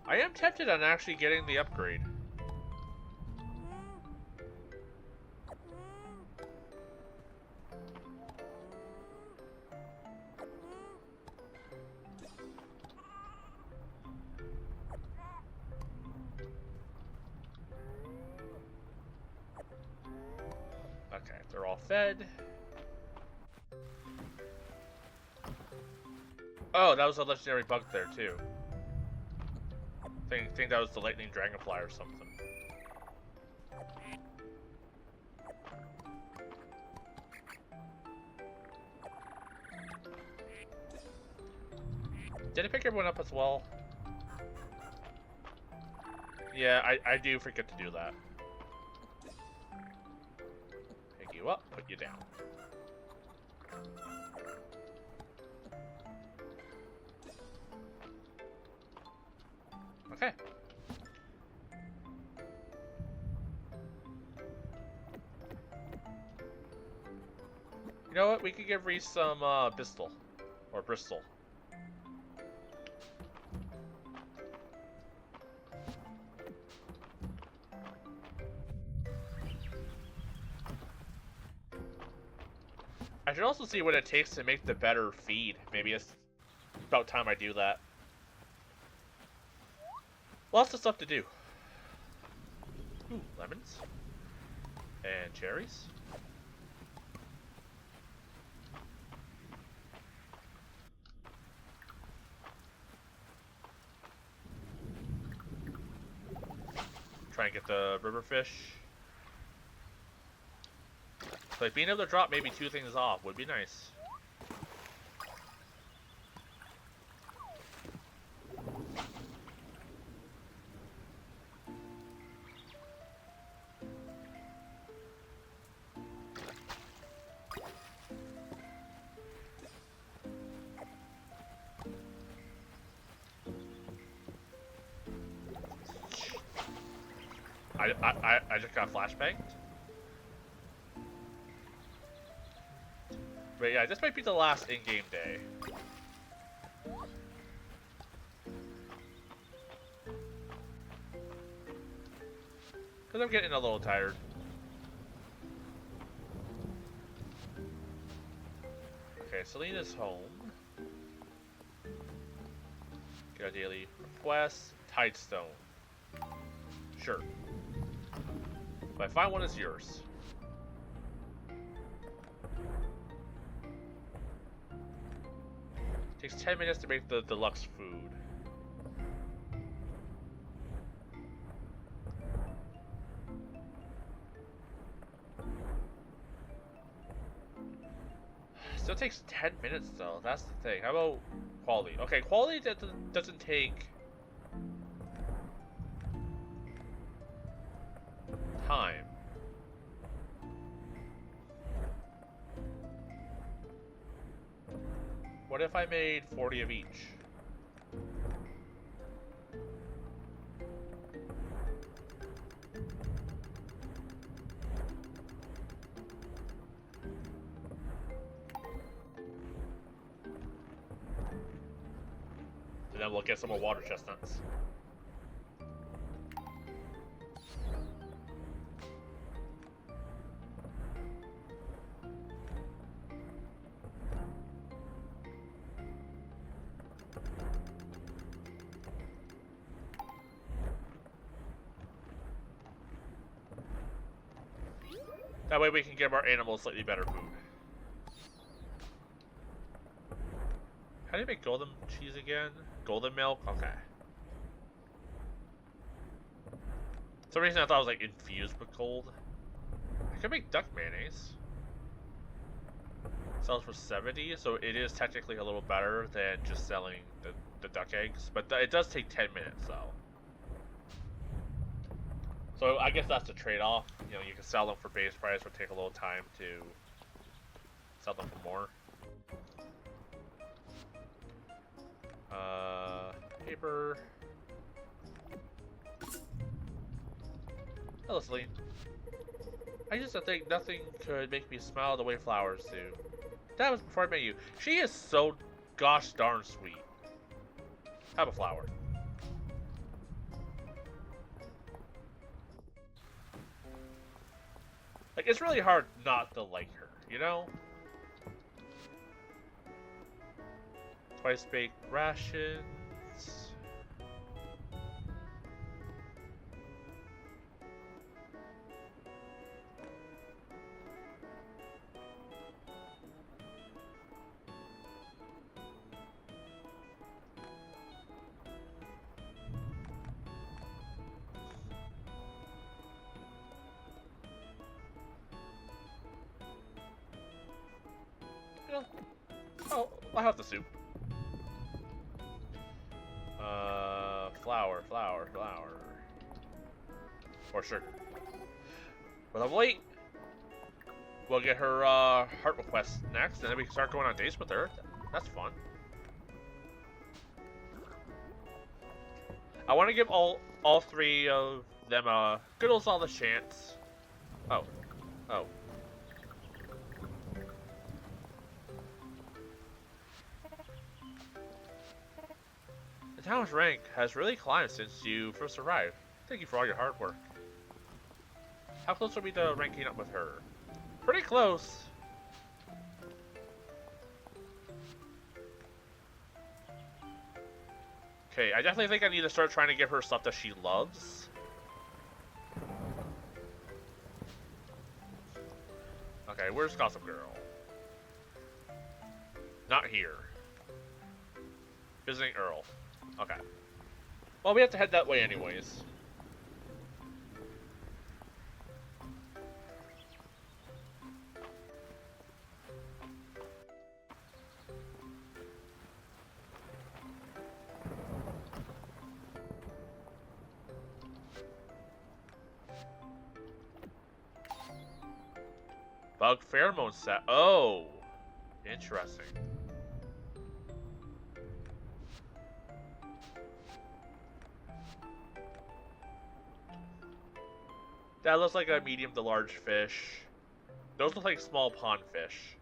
I am tempted on actually getting the upgrade. Okay, they're all fed. Oh, that was a legendary bug there too. Think that was the lightning dragonfly or something. Did I pick everyone up as well? Yeah, I do forget to do that. Pick you up, put you down. Okay. You know what? We could give Reese some Bristol. Or Bristol. I should also see what it takes to make the better feed. Maybe it's about time I do that. Lots of stuff to do. Ooh, lemons. And cherries. Try and get the river fish. Like being able to drop maybe 2 things off would be nice. I just got flashbanged. But yeah, this might be the last in-game day. Because I'm getting a little tired. Okay, Selena's home. Get a daily request. Tidestone. Sure. If I find one, it's yours. Takes 10 minutes to make the deluxe food. Still takes 10 minutes though, that's the thing. How about quality? Okay, quality doesn't take time. What if I made 40 of each? And then we'll get some more water chestnuts. That way we can give our animals slightly better food. How do you make golden cheese again? Golden milk? Okay. For some reason I thought it was like infused with gold. I could make duck mayonnaise. Sells for 70, so it is technically a little better than just selling the duck eggs. But it does take 10 minutes though. So I guess that's the trade-off. You know, you can sell them for base price, or take a little time to sell them for more. Paper. Hello, Celine. I used to think nothing could make me smile the way flowers do. That was before I met you. She is so gosh darn sweet. Have a flower. Like, it's really hard not to like her, you know? Twice baked rations. You know, oh, I'll have the soup. Flour. Or sugar. Well, I'm late. We'll get her heart request next, and then we can start going on dates with her. That's fun. I want to give all three of them a good old solid chance. Oh. The town's rank has really climbed since you first arrived. Thank you for all your hard work. How close are we to ranking up with her? Pretty close. Okay, I definitely think I need to start trying to give her stuff that she loves. Okay, where's Gossip Girl? Not here. Visiting Earl. Okay. Well, we have to head that way anyways. Bug pheromone set. Oh, interesting. That looks like a medium to large fish. Those look like small pond fish.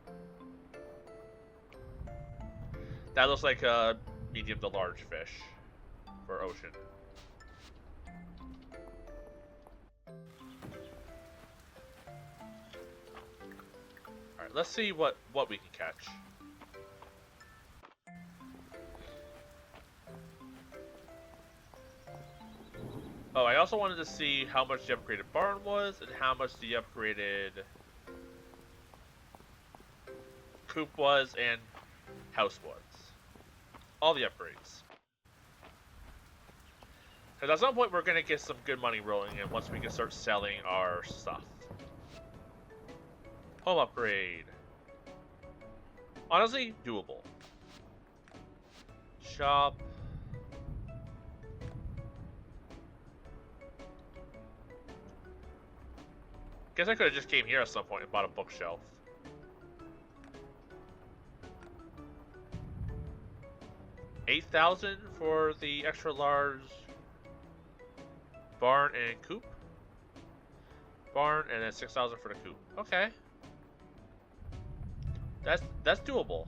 That looks like a medium to large fish for ocean. Alright, let's see what we can catch. Oh, I also wanted to see how much the upgraded barn was and how much the upgraded coop was and house was. all the upgrades. Because at some point we're going to get some good money rolling in once we can start selling our stuff. Home upgrade. Honestly, doable. Shop. Guess I could have just came here at some point and bought a bookshelf. $8,000 for the extra large barn and coop. Barn and then $6,000 for the coop. Okay, that's doable.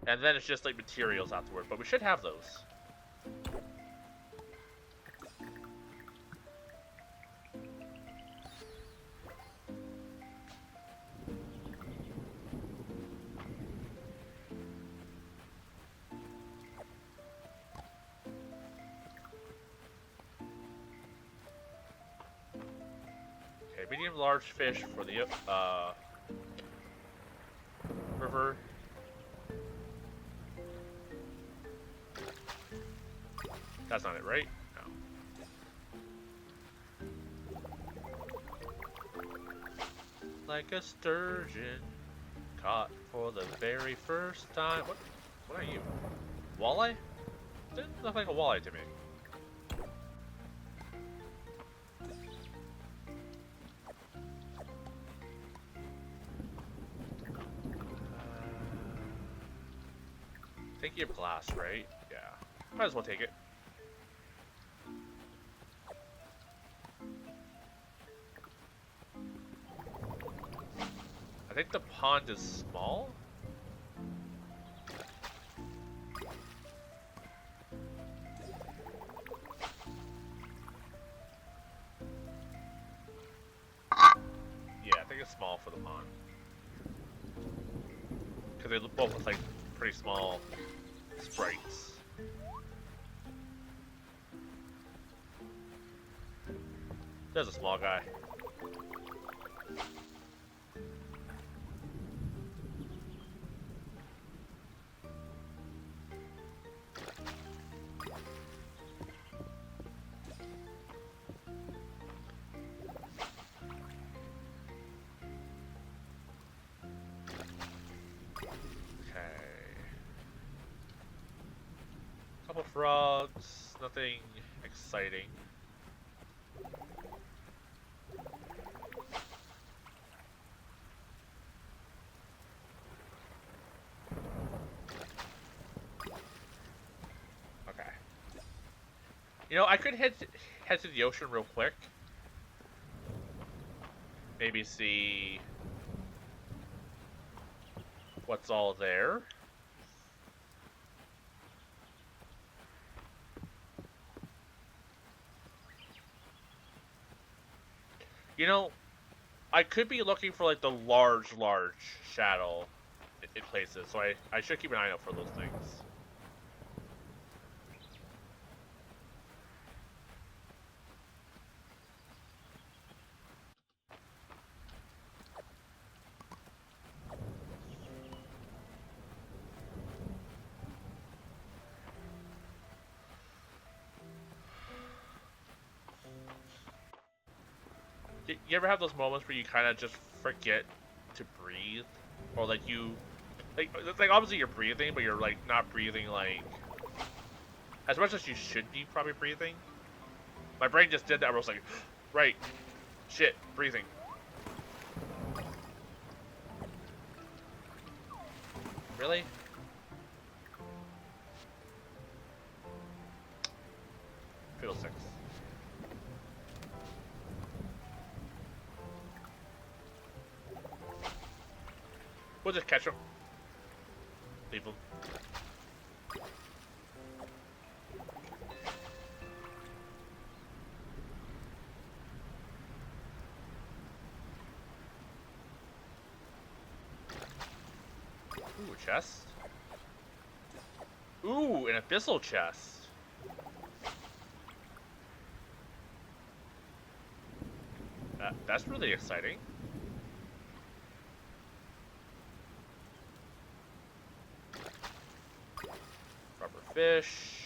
And then it's just like materials afterward, but we should have those. Medium large fish for the river. That's not it, right? No. Like a sturgeon caught for the very first time. What are you? Walleye? Didn't look like a walleye to me. I think you have glass, right? Yeah. Might as well take it. I think the pond is small. Yeah, I think it's small for the pond. Because they both look like pretty small sprites. There's a small guy. Couple frogs, nothing exciting. Okay. You know, I could head to the ocean real quick. Maybe see what's all there. You know, I could be looking for like the large shadow in places, so I should keep an eye out for those things. You ever have those moments where you kind of just forget to breathe, or like you, like obviously you're breathing, but you're like not breathing like as much as you should be probably breathing. My brain just did that. Where I was like, right, shit, breathing. Really? Fiddlesticks. We'll just catch him. Leave him. Ooh, a chest. Ooh, an abyssal chest. That's really exciting. fish.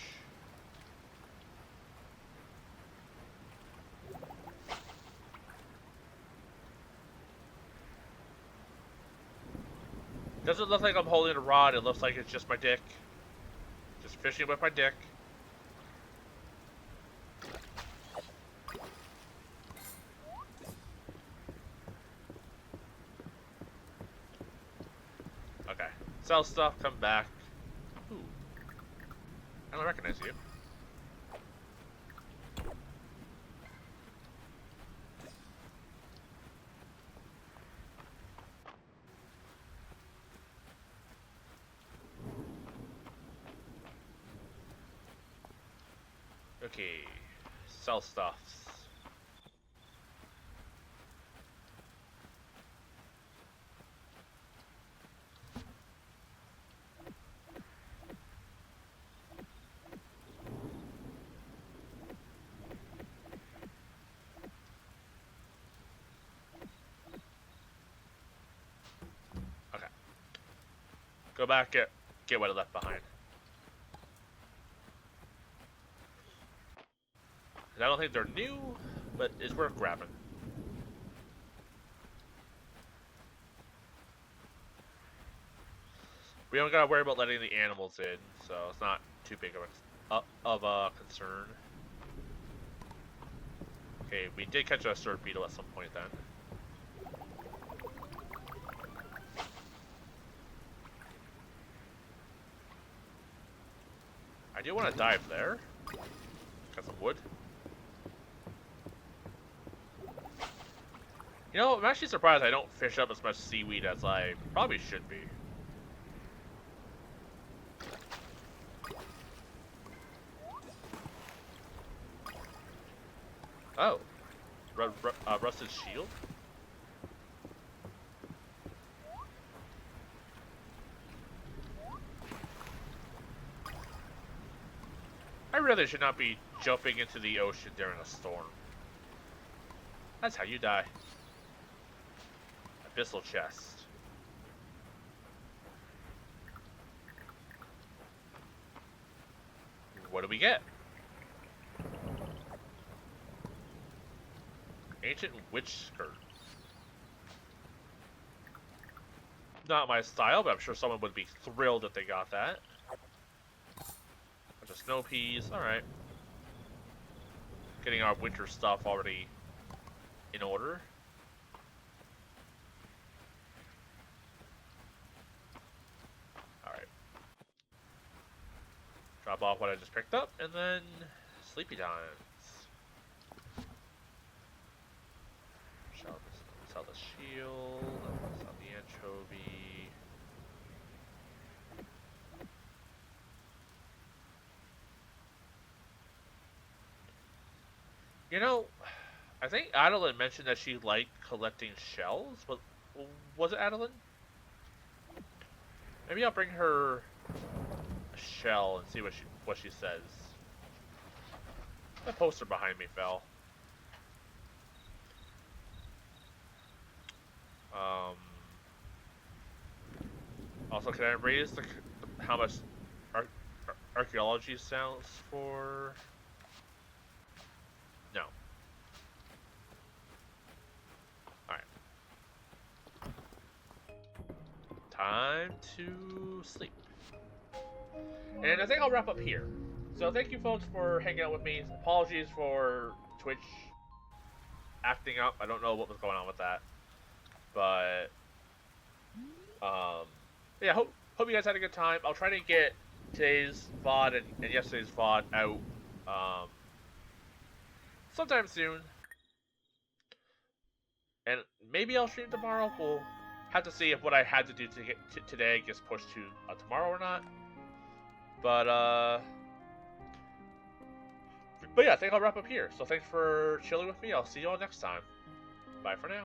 Doesn't look like I'm holding a rod, it looks like it's just my dick. Just fishing with my dick. Okay. Sell stuff, come back. Ooh. I don't recognize you. Okay. Sell stuff. Okay. Go back, get what I left behind. I don't think they're new, but it's worth grabbing. We don't gotta worry about letting the animals in, so it's not too big of a concern. Okay, we did catch a sword beetle at some point then. I do want to dive there. Got some wood. You know, I'm actually surprised I don't fish up as much seaweed as I probably should be. Oh. Rusted shield? I really should not be jumping into the ocean during a storm. That's how you die. Abyssal chest. What do we get? Ancient witch skirt. Not my style, but I'm sure someone would be thrilled if they got that. Bunch of snow peas, alright. Getting our winter stuff already in order. Alright. Drop off what I just picked up, and then sleepy times. Sell the shield, sell the anchovy. You know, I think Adeline mentioned that she liked collecting shells, but was it Adeline? Maybe I'll bring her a shell and see what she says. The poster behind me fell. Also, can I raise how much archaeology sounds for? No. Alright. Time to sleep. And I think I'll wrap up here. So thank you folks for hanging out with me. Apologies for Twitch acting up. I don't know what was going on with that. But yeah, hope you guys had a good time. I'll try to get today's VOD and yesterday's VOD out sometime soon. And maybe I'll stream tomorrow. We'll have to see if what I had to do to get today gets pushed to tomorrow or not. But yeah, I think I'll wrap up here. So thanks for chilling with me. I'll see you all next time. Bye for now.